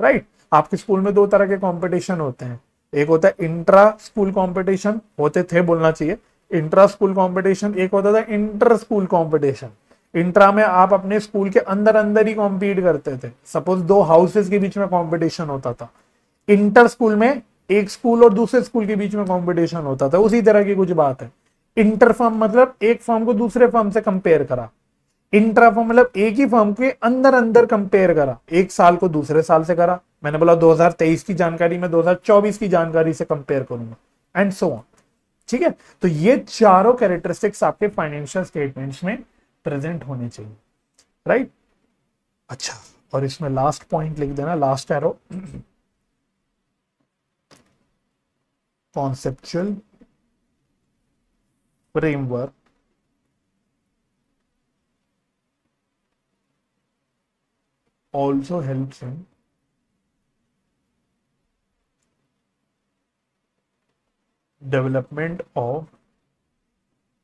राइट। आपके स्कूल में दो तरह के कंपटीशन होते हैं, एक होता है इंट्रा स्कूल कंपटीशन, होते थे बोलना चाहिए इंट्रा स्कूल कंपटीशन, एक होता था इंटर स्कूल कंपटीशन। इंट्रा में आप अपने स्कूल के अंदर अंदर ही कॉम्पीट करते थे, सपोज दो हाउसेस के बीच में कंपटीशन होता था। इंटर स्कूल में एक स्कूल और दूसरे स्कूल के बीच में कंपटीशन होता था, उसी तरह की कुछ बात है। इंटर फर्म मतलब एक फर्म को दूसरे फर्म से कंपेयर करा, इंट्रा फर्म मतलब एक ही फर्म के अंदर अंदर कंपेयर करा, एक साल को दूसरे साल से करा। मैंने बोला 2023 की जानकारी में 2024 की जानकारी से कंपेयर करूंगा, एंड सो ऑन। ठीक है, तो ये चारों कैरेक्टरिस्टिक्स आपके फाइनेंशियल स्टेटमेंट्स में प्रेजेंट होने चाहिए, राइट। अच्छा, और इसमें लास्ट पॉइंट लिख देना, last arrow, conceptual framework also helps in development of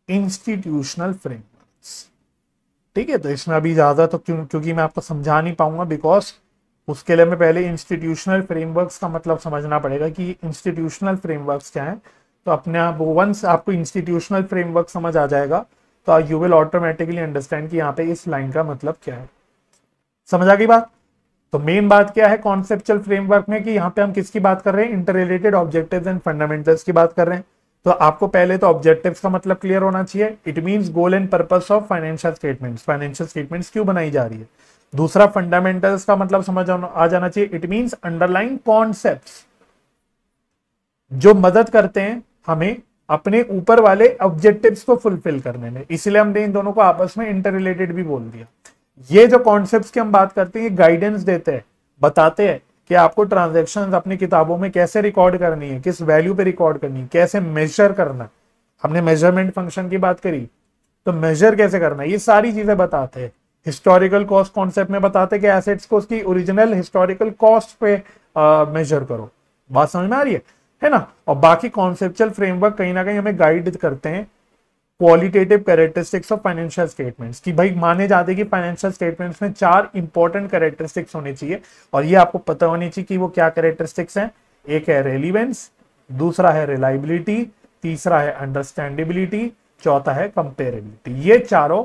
institutional frameworks। ठीक है, तो इसमें अभी ज्यादा तो क्योंकि मैं आपको समझा नहीं पाऊंगा, बिकॉज उसके लिए मैं पहले इंस्टीट्यूशनल फ्रेमवर्क्स का मतलब समझना पड़ेगा कि इंस्टीट्यूशनल फ्रेमवर्क्स क्या है। तो अपने आप वंस आपको इंस्टीट्यूशनल फ्रेमवर्क समझ आ जाएगा तो यू विल ऑटोमेटिकली अंडरस्टैंड कि यहाँ पे इस लाइन का मतलब क्या है। समझ आ गई बात? तो मेन बात क्या है कॉन्सेप्चुअल फ्रेमवर्क में कि यहाँ पे हम किसकी बात कर रहे हैं, inter related objectives and fundamentals की बात कर रहे हैं। तो आपको पहले तो ऑब्जेक्टिव्स का मतलब क्लियर होना चाहिए, it means goal and purpose of financial statements, financial statements क्यों बनाई जा रही है। दूसरा फंडामेंटल्स का मतलब समझ आ जाना चाहिए, इट मींस अंडरलाइन कॉन्सेप्ट्स जो मदद करते हैं हमें अपने ऊपर वाले ऑब्जेक्टिव्स को फुलफिल करने में, इसलिए हमने इन दोनों को आपस में इंटर रिलेटेड भी बोल दिया। ये जो कॉन्सेप्ट्स की हम बात करते हैं ये गाइडेंस देते हैं, बताते हैं कि आपको ट्रांजैक्शंस अपनी किताबों में कैसे रिकॉर्ड करनी है, किस वैल्यू पे रिकॉर्ड करनी है, कैसे मेजर करना है। हमने मेजरमेंट फंक्शन की बात करी तो मेजर कैसे करना है, ये सारी चीजें बताते हैं। हिस्टोरिकल कॉस्ट कॉन्सेप्ट में बताते हैं कि एसेट्स को उसकी ओरिजिनल हिस्टोरिकल कॉस्ट पे मेजर करो। बात समझ में आ रही है ना। और बाकी कॉन्सेप्चुअल फ्रेमवर्क कहीं ना कहीं हमें गाइड करते हैं qualitative characteristics of financial statements की भाई माने जाते हैं कि फाइनेंशियल स्टेटमेंट्स में 4 इंपॉर्टेंट कैरेक्टरिस्टिक्स होनी चाहिए और ये आपको पता होनी चाहिए कि वो क्या कैरेक्टरिस्टिक्स हैं। एक है रेलिवेंस, दूसरा है रिलायबिलिटी, तीसरा है अंडरस्टैंडेबिलिटी, चौथा है कंपेरेबिलिटी। ये चारों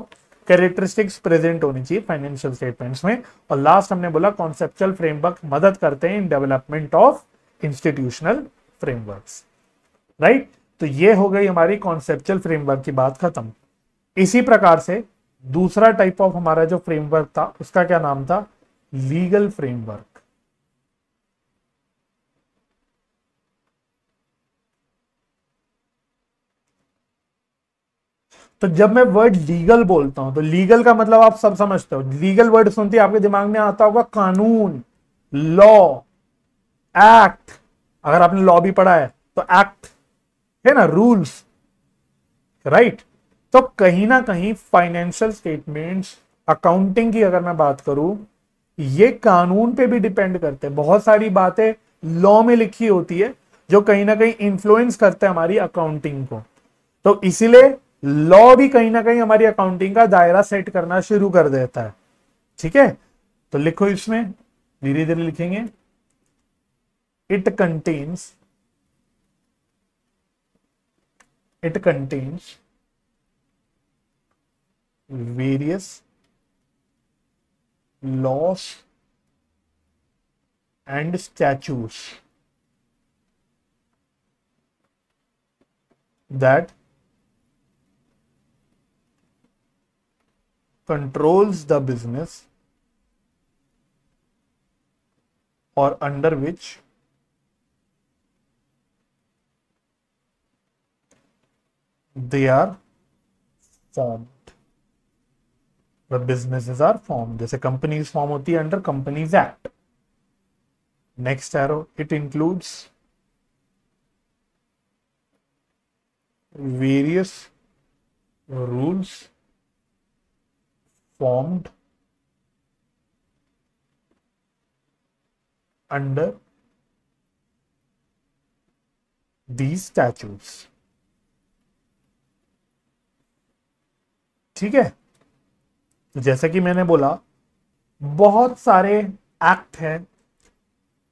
कैरेक्टरिस्टिक्स प्रेजेंट होनी चाहिए फाइनेंशियल स्टेटमेंट्स में। और लास्ट हमने बोला कॉन्सेप्चुअल फ्रेमवर्क मदद करते हैं in development of institutional frameworks, right. तो ये हो गई हमारी कॉन्सेप्चुअल फ्रेमवर्क की बात खत्म। इसी प्रकार से दूसरा टाइप ऑफ हमारा जो फ्रेमवर्क था उसका क्या नाम था, लीगल फ्रेमवर्क। तो जब मैं वर्ड लीगल बोलता हूं तो लीगल का मतलब आप सब समझते हो। लीगल वर्ड सुनते ही आपके दिमाग में आता होगा कानून, लॉ, एक्ट। अगर आपने लॉ भी पढ़ा है तो एक्ट है ना, रूल्स, राइट। तो कहीं ना कहीं फाइनेंशियल स्टेटमेंट्स, अकाउंटिंग की अगर मैं बात करूं, ये कानून पे भी डिपेंड करते हैं। बहुत सारी बातें लॉ में लिखी होती है जो कहीं ना कहीं इंफ्लुएंस करते हैं हमारी अकाउंटिंग को। तो इसीलिए लॉ भी कहीं ना कहीं हमारी अकाउंटिंग का दायरा सेट करना शुरू कर देता है। ठीक है, तो लिखो, इसमें धीरे धीरे लिखेंगे। It contains various laws and statutes that controls the business or under which they are formed। The businesses are formed, जैसे कंपनीज फॉर्म होती है under companies act. Next arrow, it includes various rules formed under these statutes। ठीक है, तो जैसा कि मैंने बोला बहुत सारे एक्ट हैं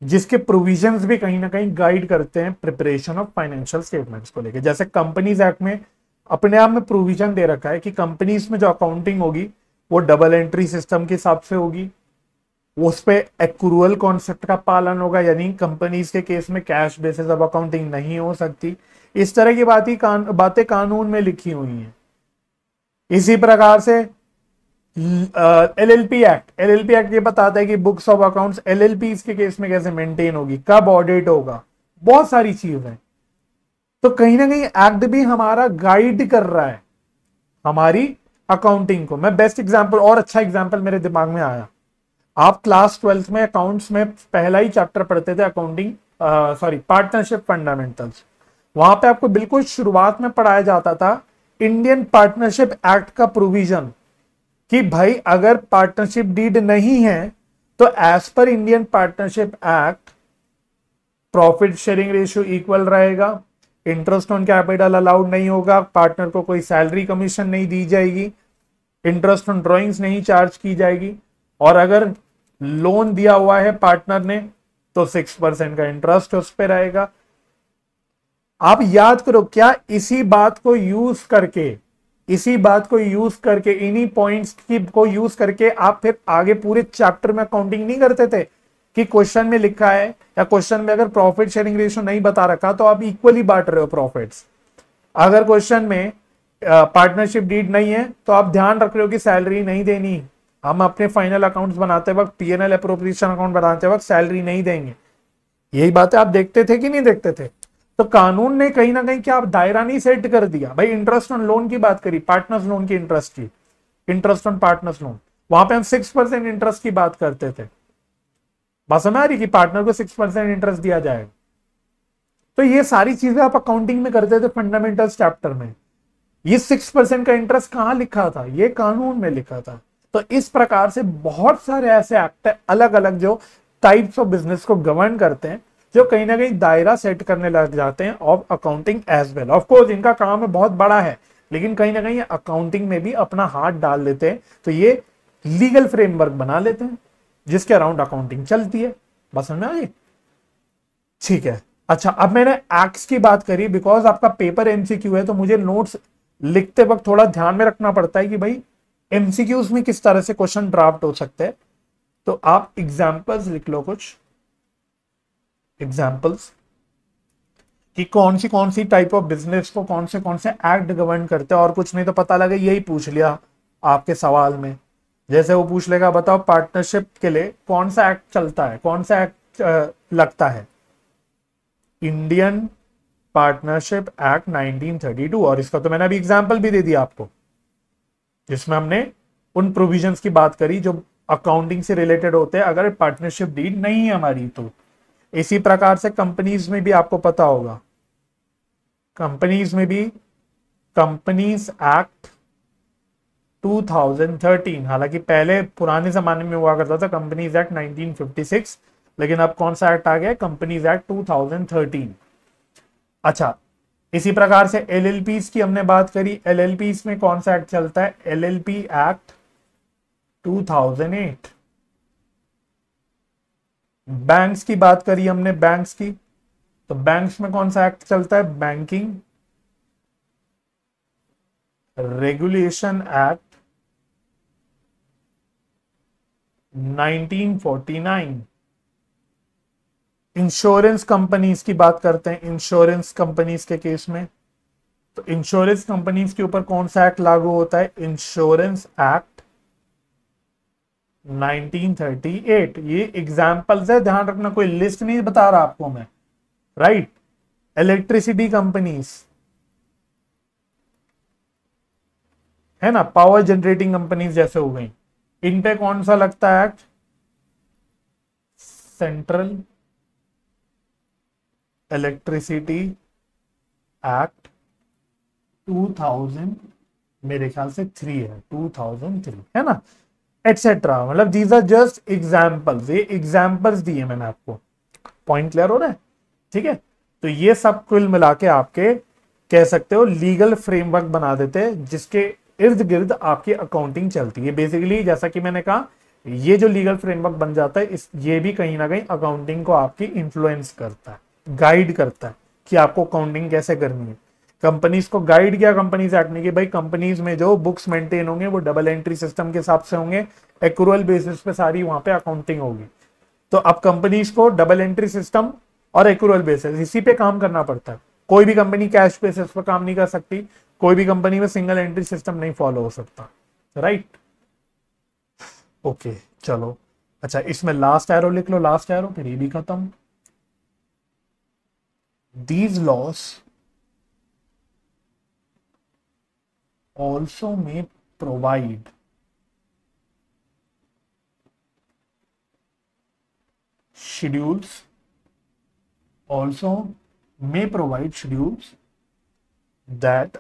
जिसके प्रोविजंस भी कहीं ना कहीं गाइड करते हैं प्रिपरेशन ऑफ फाइनेंशियल स्टेटमेंट्स को लेकर। जैसे कंपनीज एक्ट में अपने आप में प्रोविजन दे रखा है कि कंपनीज में जो अकाउंटिंग होगी वो डबल एंट्री सिस्टम के हिसाब से होगी, उस पे एक्रूअल कॉन्सेप्ट का पालन होगा, यानी कंपनीज के केस में कैश बेसिस ऑफ अकाउंटिंग नहीं हो सकती। इस तरह की बातें कानून में लिखी हुई हैं। इसी प्रकार से एलएलपी एक्ट ये बताता है कि बुक्स ऑफ अकाउंट्स एलएलपी के केस में कैसे मेंटेन होगी, कब ऑडिट होगा, बहुत सारी चीजें। तो कहीं ना कहीं एक्ट भी हमारा गाइड कर रहा है हमारी अकाउंटिंग को। मैं बेस्ट एग्जांपल और अच्छा एग्जांपल मेरे दिमाग में आया, आप क्लास 12th में अकाउंट्स में पहला ही चैप्टर पढ़ते थे अकाउंटिंग, पार्टनरशिप फंडामेंटल्स। वहां पे आपको बिल्कुल शुरुआत में पढ़ाया जाता था इंडियन पार्टनरशिप एक्ट का प्रोविजन कि भाई अगर पार्टनरशिप डीड नहीं है तो as per Indian partnership act profit sharing ratio equal रहेगा, इंटरेस्ट ऑन कैपिटल अलाउड नहीं होगा, पार्टनर को कोई सैलरी कमीशन नहीं दी जाएगी, इंटरेस्ट ऑन ड्रॉइंग्स नहीं चार्ज की जाएगी, और अगर लोन दिया हुआ है पार्टनर ने तो 6% का इंटरेस्ट उस पर रहेगा। आप याद करो, क्या इसी बात को यूज करके, इन्हीं पॉइंट्स की को यूज करके आप फिर आगे पूरे चैप्टर में अकाउंटिंग नहीं करते थे कि क्वेश्चन में लिखा है या क्वेश्चन में अगर प्रॉफिट शेयरिंग रेशियो नहीं बता रखा तो आप इक्वली बांट रहे हो प्रॉफिट्स। अगर क्वेश्चन में पार्टनरशिप डीड नहीं है तो आप ध्यान रख रहे हो कि सैलरी नहीं देनी, हम अपने फाइनल अकाउंट्स बनाते वक्त, पीएनएल अप्रोप्रिएशन अकाउंट बनाते वक्त सैलरी नहीं देंगे। यही बातें आप देखते थे कि नहीं देखते थे? तो कानून ने कहीं ना कहीं क्या आप दायरा नहीं सेट कर दिया भाई। इंटरेस्ट ऑन लोन की बात करी, पार्टनर्स लोन की इंटरेस्ट की, इंटरेस्ट ऑन पार्टनर्स लोन, वहां पे हम 6% इंटरेस्ट की बात करते थे। बात समझ आ रही कि पार्टनर को 6% इंटरेस्ट दिया जाएगा। तो ये सारी चीजें आप अकाउंटिंग में करते थे फंडामेंटल्स चैप्टर में। ये 6% का इंटरेस्ट कहां लिखा था? ये कानून में लिखा था। तो इस प्रकार से बहुत सारे ऐसे एक्ट है अलग अलग जो टाइप्स ऑफ बिजनेस को गवर्न करते हैं, जो कहीं ना कहीं दायरा सेट करने लग जाते हैं of accounting as well. Of course इनका काम है बहुत बड़ा है, लेकिन कहीं ना कहीं अकाउंटिंग में भी अपना हाथ डाल देते हैं। तो ये लीगल फ्रेमवर्क बना लेते हैं जिसके अराउंड अकाउंटिंग चलती है। बस समझ में आई? ठीक है। अच्छा, अब मैंने एक्ट्स की बात करी बिकॉज आपका पेपर एमसीक्यू है, तो मुझे नोट्स लिखते वक्त थोड़ा ध्यान में रखना पड़ता है कि भाई एमसीक्यूज में किस तरह से क्वेश्चन ड्राफ्ट हो सकते हैं। तो आप एग्जाम्पल्स लिख लो, कुछ एग्जाम्पल्स कि कौन सी टाइप ऑफ बिजनेस को कौन से एक्ट गवर्न करते हैं, और कुछ नहीं तो पता लगे यही पूछ लिया आपके सवाल में। जैसे वो पूछ लेगा बताओ पार्टनरशिप के लिए कौन सा एक्ट चलता है, कौन सा एक्ट लगता है, इंडियन पार्टनरशिप एक्ट 1932। और इसका तो मैंने अभी एग्जाम्पल भी दे दिया आपको, जिसमें हमने उन प्रोविजंस की बात करी जो अकाउंटिंग से रिलेटेड होते हैं अगर पार्टनरशिप डीड नहीं है हमारी तो। इसी प्रकार से कंपनीज में भी आपको पता होगा, कंपनीज में भी कंपनीज एक्ट 2013, हालांकि पहले पुराने जमाने में हुआ करता था कंपनीज एक्ट 1956, लेकिन अब कौन सा एक्ट आ गया? Companies act 2013। अच्छा, इसी प्रकार से एलएलपीस की हमने बात करी, एलएलपीस में कौन सा एक्ट चलता है? LLP act 2008। बैंक्स की बात करी हमने, बैंक्स की, तो बैंक्स में कौन सा एक्ट चलता है? Banking regulation act 1949। Insurance companies की बात करते हैं, इंश्योरेंस कंपनीज के केस में, तो इंश्योरेंस कंपनीज के ऊपर कौन सा एक्ट लागू होता है? Insurance act 1938। ये एग्जाम्पल्स है, ध्यान रखना, कोई लिस्ट नहीं बता रहा आपको मैं, राइट। इलेक्ट्रिसिटी कंपनीज है ना, पावर जनरेटिंग कंपनीज जैसे हो गई, इन पे कौन सा लगता है एक्ट? सेंट्रल इलेक्ट्रिसिटी एक्ट 2000, मेरे ख्याल से 3 है, 2003 है ना, एटसेट्रा। मतलब दीज आर जस्ट एग्जाम्पल्स, ये एग्जाम्पल्स दिए मैंने आपको। पॉइंट क्लियर हो रहा है? ठीक है। तो ये सब कुल मिला के आपके कह सकते हो लीगल फ्रेमवर्क बना देते हैं जिसके इर्द गिर्द आपकी अकाउंटिंग चलती है। बेसिकली जैसा कि मैंने कहा, ये जो लीगल फ्रेमवर्क बन जाता है ये भी कहीं ना कहीं अकाउंटिंग को आपकी इन्फ्लुएंस करता है, गाइड करता है कि आपको अकाउंटिंग कैसे करनी है। कंपनीज को गाइड किया कंपनीज एक्ट ने कि भाई कंपनीज में जो बुक्स मेंटेन होंगे वो डबल एंट्री सिस्टम के हिसाब से होंगे, एक्रूअल बेसिस पे सारी वहां पे अकाउंटिंग होगी। तो अब कंपनीज को डबल एंट्री सिस्टम और एक्रूअल बेसिस इसी पे काम करना पड़ता है। कोई भी कंपनी कैश बेसिस पर काम नहीं कर सकती, कोई भी कंपनी में सिंगल एंट्री सिस्टम नहीं फॉलो हो सकता, राइट। ओके चलो, अच्छा इसमें लास्ट एरो लिख लो, लास्ट एरो, फिर ये भी खत्म। These loss also may provide schedules, also may provide schedules that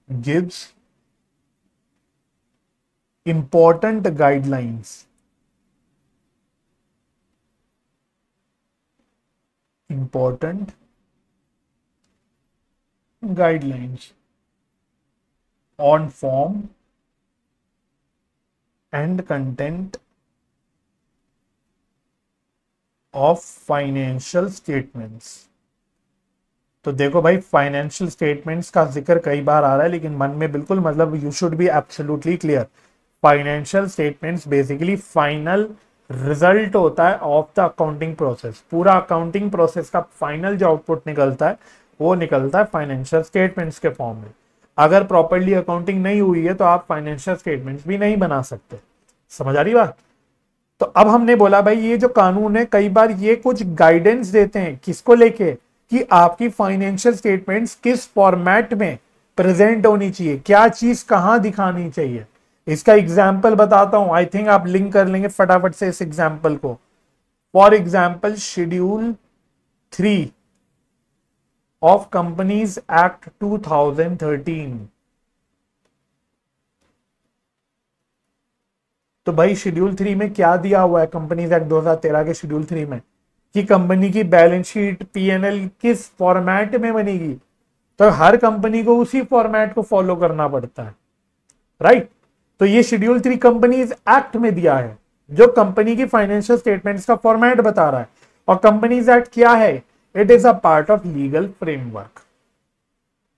gives important guidelines, important guidelines on form and content of financial statements. तो देखो भाई, फाइनेंशियल स्टेटमेंट्स का जिक्र कई बार आ रहा है, लेकिन मन में बिल्कुल मतलब you should be absolutely clear. Financial statements basically final result होता है ऑफ द अकाउंटिंग प्रोसेस। पूरा अकाउंटिंग प्रोसेस का फाइनल जो आउटपुट निकलता है वो निकलता है फाइनेंशियल स्टेटमेंट्स के फॉर्म में। अगर प्रॉपर्ली अकाउंटिंग नहीं हुई है तो आप फाइनेंशियल स्टेटमेंट्स भी नहीं बना सकते। समझ आ रही बात? तो अब हमने बोला भाई ये जो कानून है कई बार ये कुछ गाइडेंस देते हैं किसको लेके, कि आपकी फाइनेंशियल स्टेटमेंट्स किस फॉर्मेट में प्रेजेंट होनी चाहिए, क्या चीज कहां दिखानी चाहिए। इसका एग्जाम्पल बताता हूं, आई थिंक आप लिंक कर लेंगे फटाफट से इस एग्जाम्पल को। For example schedule 3 of companies act 2013। तो भाई शेड्यूल 3 में क्या दिया हुआ है कंपनीज एक्ट 2013 के शेड्यूल 3 में, कि कंपनी की बैलेंस शीट पीएनएल किस फॉर्मेट में बनेगी। तो हर कंपनी को उसी फॉर्मेट को फॉलो करना पड़ता है, राइट। तो ये शेड्यूल 3 कंपनीज एक्ट में दिया है जो कंपनी की फाइनेंशियल स्टेटमेंट्स का फॉर्मेट बता रहा है। और कंपनीज एक्ट क्या है? It is a part of legal framework.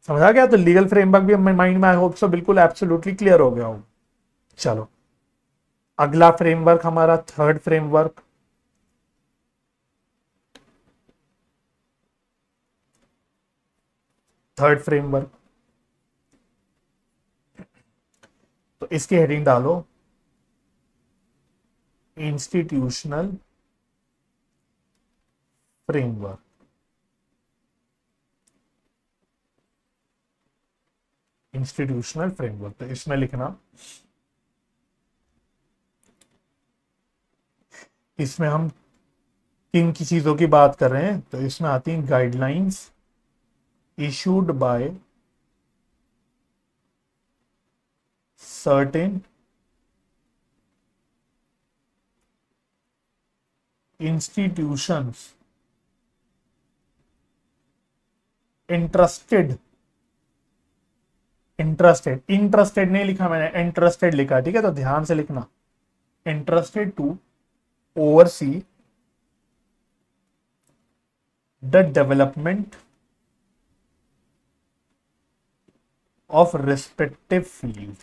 समझा गया? तो लीगल फ्रेमवर्क भी माइंड में आई होप सो बिल्कुल एब्सोल्युटली क्लियर हो गया हो। चलो अगला फ्रेमवर्क हमारा थर्ड फ्रेमवर्क, थर्ड फ्रेमवर्क। तो इसकी हेडिंग डालो इंस्टीट्यूशनल फ्रेमवर्क। इंस्टीट्यूशनल फ्रेमवर्क, तो इसमें लिखना, इसमें हम किन की चीजों की बात कर रहे हैं, तो इसमें आती हैं guidelines issued by certain institutions interested नहीं लिखा मैंने, इंटरेस्टेड लिखा, ठीक है। तो ध्यान से लिखना, interested to oversee the development of respective field.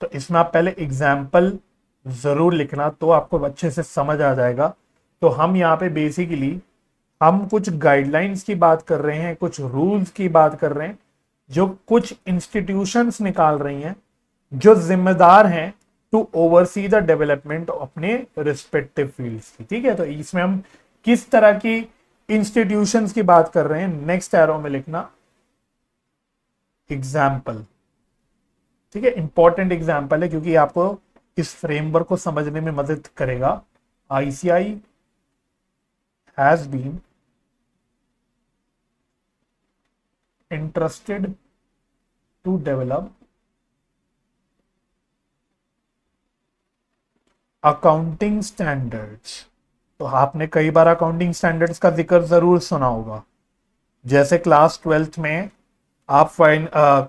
तो इसमें आप पहले एग्जाम्पल जरूर लिखना तो आपको अच्छे से समझ आ जाएगा। तो हम यहाँ पे बेसिकली हम कुछ गाइडलाइंस की बात कर रहे हैं, कुछ रूल्स की बात कर रहे हैं जो कुछ इंस्टीट्यूशंस निकाल रही हैं जो जिम्मेदार हैं टू ओवरसी द डेवलपमेंट अपने रिस्पेक्टिव फील्ड्स की, ठीक है। तो इसमें हम किस तरह की इंस्टीट्यूशंस की बात कर रहे हैं, नेक्स्ट एरो में लिखना एग्जाम्पल, ठीक है। इंपॉर्टेंट एग्जाम्पल है क्योंकि आपको इस फ्रेमवर्क को समझने में मदद करेगा। ICI has been interested to develop accounting standards. तो आपने कई बार अकाउंटिंग स्टैंडर्ड्स का जिक्र जरूर सुना होगा। जैसे क्लास 12th में आप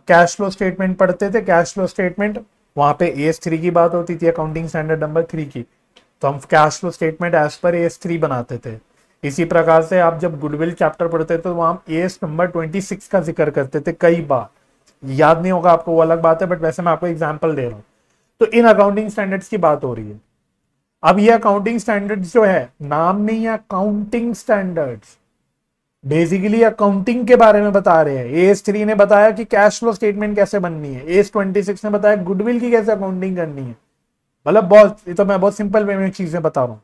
कैश फ्लो स्टेटमेंट पढ़ते थे, कैश फ्लो स्टेटमेंट, वहां पे AS3 की बात होती थी, अकाउंटिंग स्टैंडर्ड नंबर 3 की। तो हम cash flow statement as per AS3 बनाते थे। इसी प्रकार से आप जब गुडविल चैप्टर पढ़ते थे तो वहां AS नंबर 26 का जिक्र करते थे कई बार। याद नहीं होगा आपको वो अलग बात है, बट वैसे मैं आपको एग्जाम्पल दे रहा हूं। तो इन अकाउंटिंग स्टैंडर्ड्स की बात हो रही है। अब ये अकाउंटिंग स्टैंडर्ड्स जो है, नाम नहीं है अकाउंटिंग स्टैंडर्ड्स, बेसिकली अकाउंटिंग के बारे में बता रहे हैं। AS3 ने बताया कि कैश फ्लो स्टेटमेंट कैसे बननी है, AS26 ने बताया गुडविल की कैसे अकाउंटिंग करनी है। मतलब बहुत, ये तो मैं बहुत सिंपल वे में चीजें बता रहा हूं।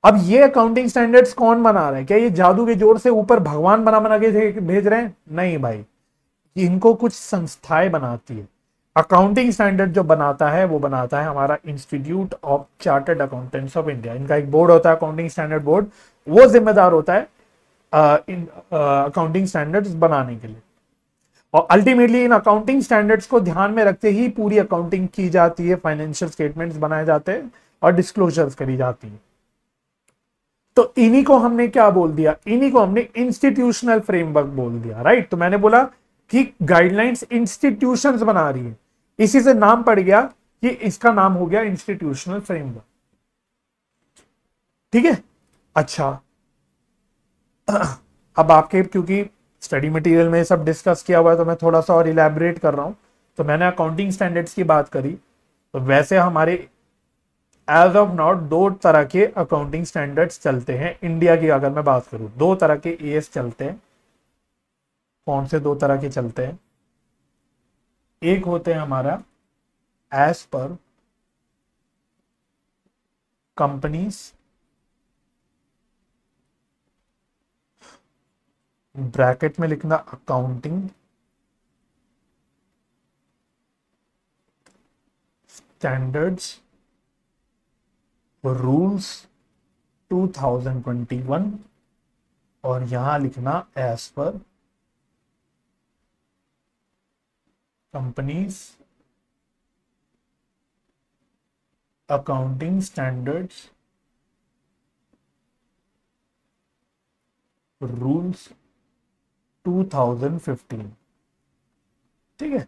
अब ये अकाउंटिंग स्टैंडर्ड्स कौन बना रहा है? क्या ये जादू के जोर से ऊपर भगवान बना के भेज रहे हैं? नहीं भाई, इनको कुछ संस्थाएं बनाती है। अकाउंटिंग स्टैंडर्ड जो बनाता है वो बनाता है हमारा institute of chartered accountants of India. इनका एक बोर्ड होता है अकाउंटिंग स्टैंडर्ड बोर्ड, वो जिम्मेदार होता है अकाउंटिंग स्टैंडर्ड्स बनाने के लिए। और अल्टीमेटली इन अकाउंटिंग स्टैंडर्ड्स को ध्यान में रखते ही पूरी अकाउंटिंग की जाती है, फाइनेंशियल स्टेटमेंट्स बनाए जाते हैं और डिस्क्लोजर्स करी जाती है। तो इन्हीं को हमने क्या बोल दिया? इन्हीं को हमने इंस्टीट्यूशनल फ्रेमवर्क बोल दिया, राइट। तो मैंने बोला कि गाइडलाइंस इंस्टीट्यूशंस बना रही है, इसी से नाम पड़ गया कि इसका नाम हो गया इंस्टीट्यूशनल फ्रेमवर्क, ठीक है। अच्छा, अब आपके क्योंकि स्टडी मटेरियल में सब डिस्कस किया हुआ है तो मैं थोड़ा सा और इलेबोरेट कर रहा हूं। तो मैंने अकाउंटिंग स्टैंडर्ड्स की बात करी, तो वैसे हमारे एज ऑफ नाउ दो तरह के अकाउंटिंग स्टैंडर्ड्स चलते हैं इंडिया की। अगर मैं बात करूं, दो तरह के एएस चलते हैं। कौन से दो तरह के चलते हैं? एक होते हैं हमारा एज पर कंपनीज, ब्रैकेट में लिखना अकाउंटिंग स्टैंडर्ड्स रूल्स 2021, और यहां लिखना as per companies accounting standards rules 2015। ठीक है,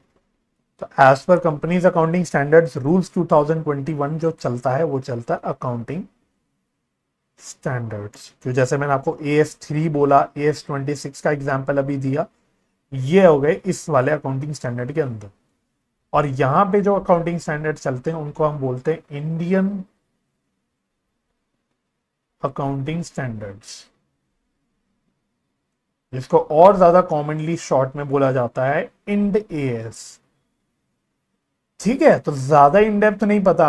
तो एज पर कंपनीज अकाउंटिंग स्टैंडर्ड्स रूल्स 2021 जो चलता है वो चलता है अकाउंटिंग स्टैंडर्ड्स। जो जैसे मैंने आपको AS3 बोला, AS26 का एग्जांपल अभी दिया, ये हो गए इस वाले अकाउंटिंग स्टैंडर्ड के अंदर। और यहां पे जो अकाउंटिंग स्टैंडर्ड चलते हैं उनको हम बोलते हैं इंडियन अकाउंटिंग स्टैंडर्ड्स, जिसको और ज्यादा कॉमनली शॉर्ट में बोला जाता है इंड AS। ठीक है, तो ज्यादा इन डेप्थ नहीं पता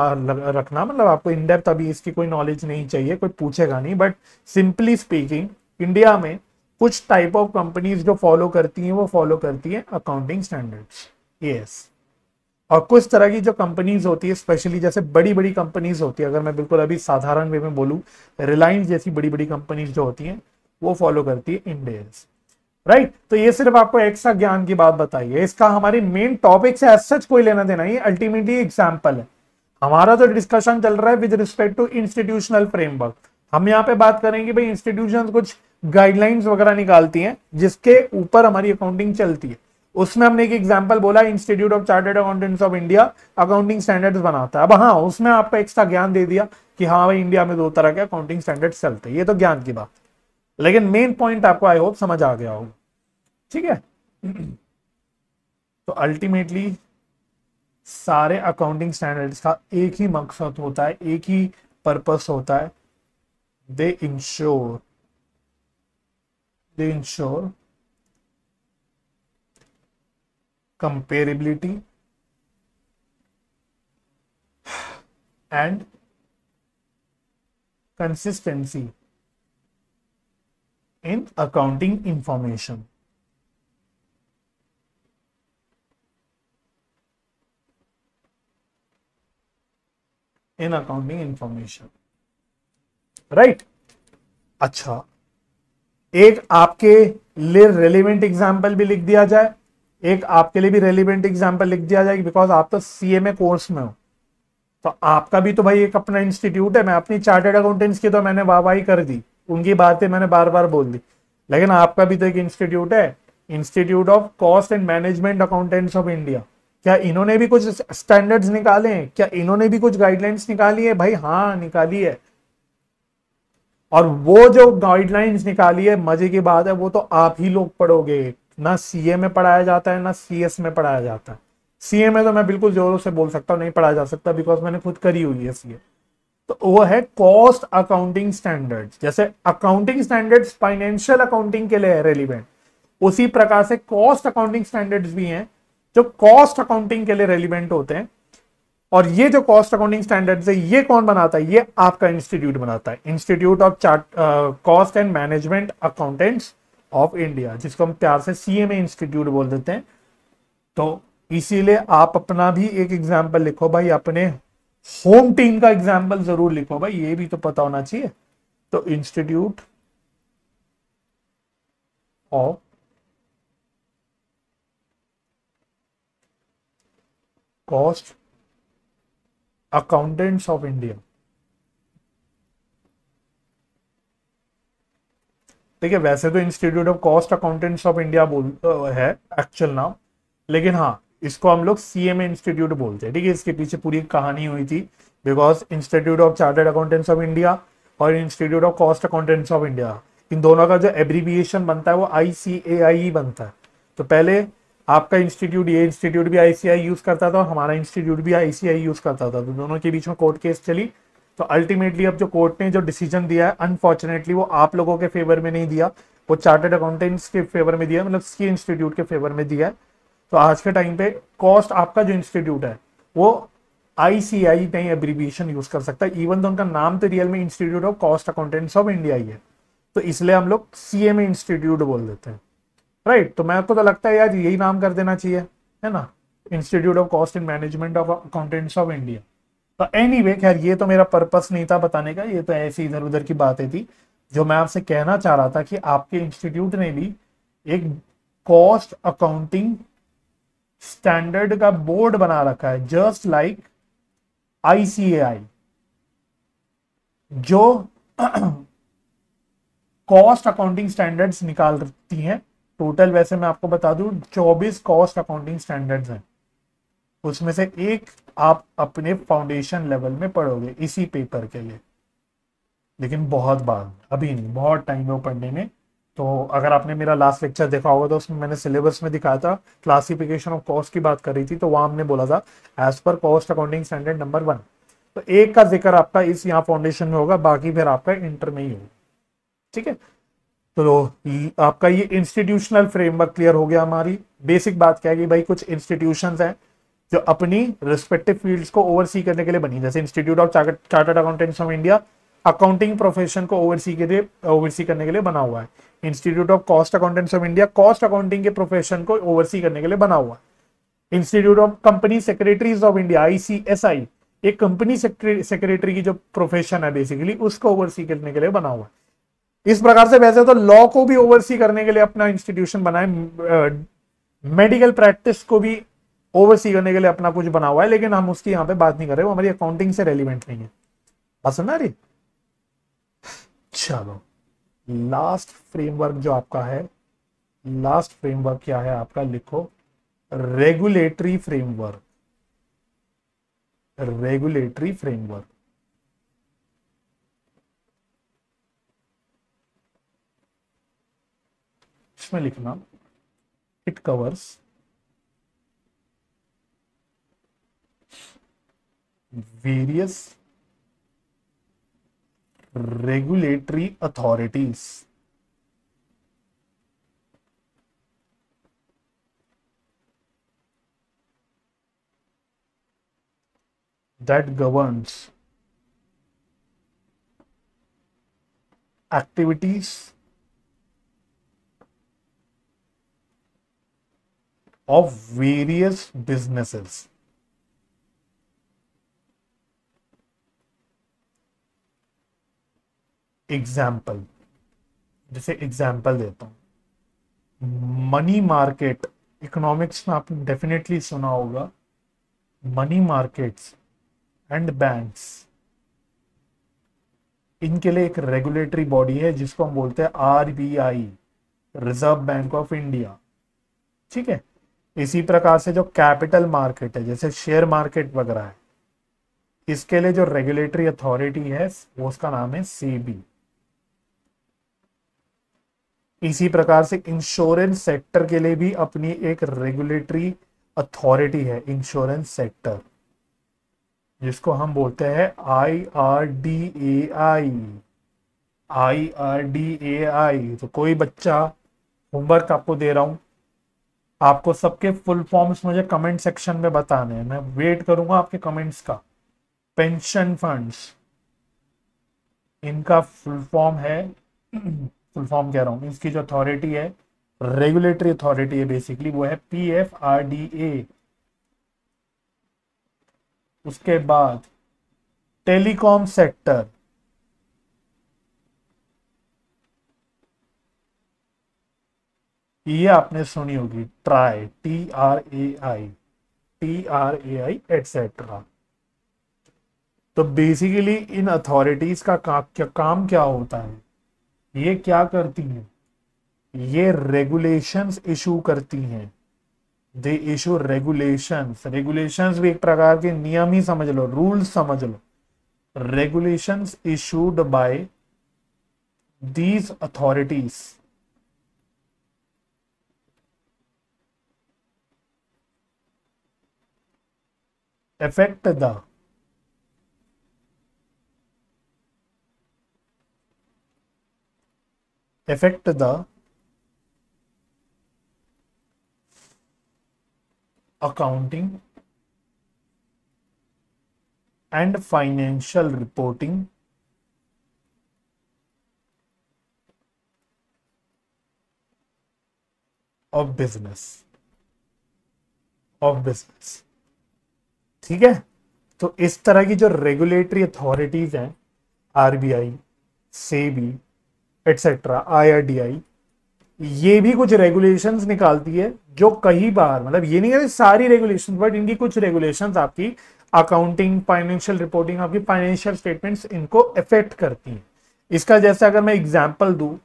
रखना, मतलब आपको इन डेप्थ अभी इसकी कोई नॉलेज नहीं चाहिए, कोई पूछेगा नहीं, बट सिंपली स्पीकिंग इंडिया में कुछ टाइप ऑफ कंपनीज जो फॉलो करती हैं वो फॉलो करती हैं अकाउंटिंग स्टैंडर्ड्स AS। और कुछ तरह की जो कंपनीज होती है, स्पेशली जैसे बड़ी बड़ी कंपनीज होती है, अगर मैं बिल्कुल अभी साधारण वे में बोलूं, रिलायंस जैसी बड़ी बड़ी कंपनीज जो होती हैं वो फॉलो करती है इंड AS। राइट, तो ये सिर्फ आपको एक्स्ट्रा ज्ञान की बात बताई है, इसका हमारी मेन टॉपिक से एज सच कोई लेना देना, ये अल्टीमेटली एग्जांपल है। हमारा तो डिस्कशन चल रहा है with respect to institutional framework. हम यहाँ पे बात करेंगे भाई इंस्टीट्यूशंस कुछ गाइडलाइंस वगैरह निकालती हैं जिसके ऊपर हमारी अकाउंटिंग चलती है। उसमें हमने एक एग्जांपल बोला, institute of chartered accountants of India accounting standards बनाता है। अब हाँ, उसमें आपको एक्स्ट्रा ज्ञान दे दिया कि हाँ भाई इंडिया में दो तरह के अकाउंटिंग स्टैंडर्ड्स चलते हैं, ये तो ज्ञान की बात, लेकिन मेन पॉइंट आपको आई होप समझ आ गया होगा। ठीक है, तो अल्टीमेटली सारे अकाउंटिंग स्टैंडर्ड्स का एक ही मकसद होता है, एक ही पर्पस होता है, दे ensure comparability and consistency in accounting information. In accounting information, right. अच्छा, एक आपके लिए रेलिवेंट एग्जांपल भी लिख दिया जाए, एक आपके लिए भी रेलिवेंट एग्जांपल लिख दिया जाए, बिकॉज आप तो CMA कोर्स में हो, तो आपका भी तो भाई एक अपना इंस्टीट्यूट है। मैं अपनी चार्टर्ड अकाउंटेंट्स की तो मैंने वाहवाही कर दी, उनकी बातें मैंने बार बार बोल दी, लेकिन आपका भी तो एक इंस्टीट्यूट है, institute of cost and management accountants of India. क्या इन्होंने भी कुछ स्टैंडर्ड्स निकाले हैं? क्या इन्होंने भी कुछ गाइडलाइंस निकाली है? भाई हाँ, निकाली है। और वो जो गाइडलाइंस निकाली है, मजे की बात है, वो तो आप ही लोग पढ़ोगे, ना CA में पढ़ाया जाता है ना CS में पढ़ाया जाता है। CA में तो मैं बिल्कुल जोरों से बोल सकता हूँ नहीं पढ़ाया जा सकता, बिकॉज मैंने खुद करी हुई है CA। तो वो है कॉस्ट अकाउंटिंग स्टैंडर्ड्स। जैसे अकाउंटिंग स्टैंडर्ड्स फाइनेंशियल अकाउंटिंग के लिए है रेलिवेंट, उसी प्रकार से कॉस्ट अकाउंटिंग स्टैंडर्ड्स भी हैं जो कॉस्ट अकाउंटिंग के लिए रेलिवेंट होते हैं। और ये जो कॉस्ट अकाउंटिंग स्टैंडर्ड्स है, ये कौन बनाता है? ये आपका इंस्टीट्यूट बनाता है, institute of cost and management accountants of India, जिसको हम प्यार से CMA इंस्टीट्यूट बोल देते हैं। तो इसीलिए आप अपना भी एक एग्जाम्पल लिखो भाई, अपने होम टीम का एग्जाम्पल जरूर लिखो भाई, ये भी तो पता होना चाहिए। तो institute of cost accountants of India, ठीक है। वैसे तो institute of cost accountants of India बोल है एक्चुअल नाम, लेकिन हाँ, इसको हम लोग CMA इंस्टीट्यूट बोलते हैं। ठीक है, इसके पीछे पूरी कहानी हुई थी, because institute of chartered accountants of India और institute of cost accountants of India इन दोनों का जो एब्रीविएशन बनता है वो ICAI बनता है। तो पहले आपका इंस्टीट्यूट, ये इंस्टीट्यूट भी ICAI यूज करता था और हमारा इंस्टीट्यूट भी ICAI यूज करता था, तो दोनों के बीच में कोर्ट केस चली। तो अल्टीमेटली अब जो कोर्ट ने जो डिसीजन दिया है, अनफॉर्चुनेटली वो आप लोगों के फेवर में नहीं दिया, वो चार्टर्ड अकाउंटेंट्स के फेवर में दिया, मतलब सी इंस्टीट्यूट के फेवर में दिया है। तो आज के टाइम पे कॉस्ट, आपका जो इंस्टीट्यूट है वो ICAI नहीं एब्रीविएशन यूज कर सकता है, इवन तो उनका नाम तो रियल में institute of cost accountants of India ही है, तो इसलिए हम लोग CMA इंस्टीट्यूट बोल देते हैं, राइट। तो मेरे को तो लगता है यार यही नाम कर देना चाहिए, है ना, institute of cost and management of accountants of India. तो एनीवे खैर ये तो मेरा पर्पस नहीं था बताने का, ये तो ऐसी इधर उधर की बातें थी। जो मैं आपसे कहना चाह रहा था कि आपके इंस्टीट्यूट ने भी एक कॉस्ट अकाउंटिंग स्टैंडर्ड का बोर्ड बना रखा है, जस्ट लाइक ICAI, जो कॉस्ट अकाउंटिंग स्टैंडर्ड्स निकालती हैं। टोटल वैसे मैं आपको बता दूं 24 कॉस्ट अकाउंटिंग स्टैंडर्ड्स हैं, उसमें से एक आप अपने फाउंडेशन लेवल में पढ़ोगे इसी पेपर के लिए, लेकिन बहुत बाद, अभी नहीं, बहुत टाइम है वो पढ़ने में। तो अगर आपने मेरा लास्ट लेक्चर देखा होगा तो उसमें मैंने सिलेबस में दिखाया था, क्लासिफिकेशन ऑफ कॉस्ट की बात कर रही थी, तो वहां हमने बोला था as per cost accounting standard number 1। तो एक का जिक्र आपका इस यहाँ फाउंडेशन में होगा, बाकी फिर आपका इंटर में ही होगा, ठीक है। तो आपका ये इंस्टीट्यूशनल फ्रेमवर्क क्लियर हो गया। हमारी बेसिक बात क्या है कि भाई कुछ इंस्टीट्यूशंस हैं जो अपनी रिस्पेक्टिव फील्ड्स को ओवरसी करने के लिए बनी, जैसे institute of chartered accountants of India accounting profession को ओवरसी करने के लिए बना हुआ है। Institute of cost accountants of India cost accounting के प्रोफेशन को ओवरसी करने के लिए बना हुआ है। Institute of company secretaries of India ICSI एक कंपनी सेक्रेटरी की जो प्रोफेशन है बेसिकली उसको ओवरसी करने के लिए बना हुआ है। इस प्रकार से वैसे तो लॉ को भी ओवरसी करने के लिए अपना इंस्टीट्यूशन बना है, मेडिकल प्रैक्टिस को भी ओवरसी करने के लिए अपना कुछ बना हुआ है, लेकिन हम उसकी यहाँ पे बात नहीं कर रहे, वो हमारी अकाउंटिंग से रेलिवेंट नहीं है। बात सुना रही? चलो लास्ट फ्रेमवर्क जो आपका है, लास्ट फ्रेमवर्क क्या है आपका, लिखो रेगुलेटरी फ्रेमवर्क। रेगुलेटरी फ्रेमवर्क इसमें लिखना it covers various regulatory authorities that governs activities of various businesses। Example, जैसे एग्जाम्पल देता हूं, मनी मार्केट, इकोनॉमिक्स में आपने डेफिनेटली सुना होगा, मनी मार्केट्स एंड बैंक्स, इनके लिए एक रेगुलेटरी बॉडी है जिसको हम बोलते हैं RBI, reserve bank of India, ठीक है। इसी प्रकार से जो कैपिटल मार्केट है जैसे शेयर मार्केट वगैरह है, इसके लिए जो रेगुलेटरी अथॉरिटी है वो उसका नाम है SEBI। इसी प्रकार से इंश्योरेंस सेक्टर के लिए भी अपनी एक रेगुलेटरी अथॉरिटी है, इंश्योरेंस सेक्टर, जिसको हम बोलते हैं IRDAI। IRDAI। तो कोई बच्चा, होमवर्क आपको दे रहा हूं, आपको सबके फुल फॉर्म्स मुझे कमेंट सेक्शन में बताने हैं, मैं वेट करूंगा आपके कमेंट्स का। पेंशन फंड्स, इनका फुल फॉर्म है, फुल फॉर्म कह रहा हूं, इसकी जो अथॉरिटी है, रेगुलेटरी अथॉरिटी है बेसिकली, वो है PFRDA। उसके बाद टेलीकॉम सेक्टर, ये आपने सुनी होगी, ट्राई, TRAI एटसेट्रा। तो बेसिकली इन अथॉरिटीज का काम क्या होता है, ये क्या करती हैं, ये रेगुलेशंस इशू करती हैं। दे इशू रेगुलेशंस, रेगुलेशंस भी एक प्रकार के नियम ही समझ लो, रूल्स समझ लो। Regulations issued by these authorities affect the accounting and financial reporting of business ठीक है। तो इस तरह की जो रेगुलेटरी अथॉरिटीज हैं, आरबीआई, सेबी एटसेट्रा, आईआरडीआई, ये भी कुछ रेगुलेशंस निकालती है जो कई बार, मतलब ये नहीं है सारी रेगुलेशंस, बट इनकी कुछ रेगुलेशंस आपकी अकाउंटिंग, फाइनेंशियल रिपोर्टिंग, आपकी फाइनेंशियल स्टेटमेंट्स, इनको अफेक्ट करती हैं। इसका जैसे अगर मैं एग्जांपल दूं,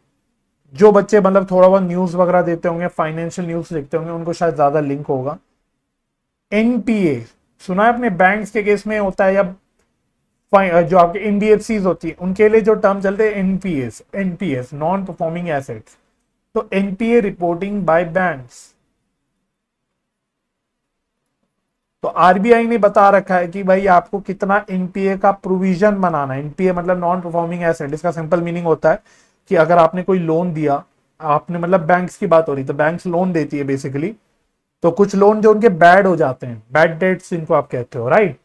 जो बच्चे मतलब थोड़ा बहुत न्यूज वगैरह देते होंगे, फाइनेंशियल न्यूज देखते होंगे, उनको शायद ज्यादा लिंक होगा। एनपीए सुना है अपने बैंक्स के केस में होता है, या जो आपके एनबीएफसीज होती है उनके लिए जो टर्म चलते हैं एनपीएस, नॉन परफॉर्मिंग एसेट्स। तो एनपीए रिपोर्टिंग बाय बैंक्स, तो आरबीआई ने बता रखा है कि भाई आपको कितना एनपीए का प्रोविजन बनाना है। एनपीए मतलब नॉन परफॉर्मिंग एसेट, इसका सिंपल मीनिंग होता है कि अगर आपने कोई लोन दिया, आपने मतलब बैंक्स की बात हो रही, तो बैंक्स लोन देती है बेसिकली, तो कुछ लोन जो उनके बैड हो जाते हैं, बैड डेट्स जिनको आप कहते हो, राइट,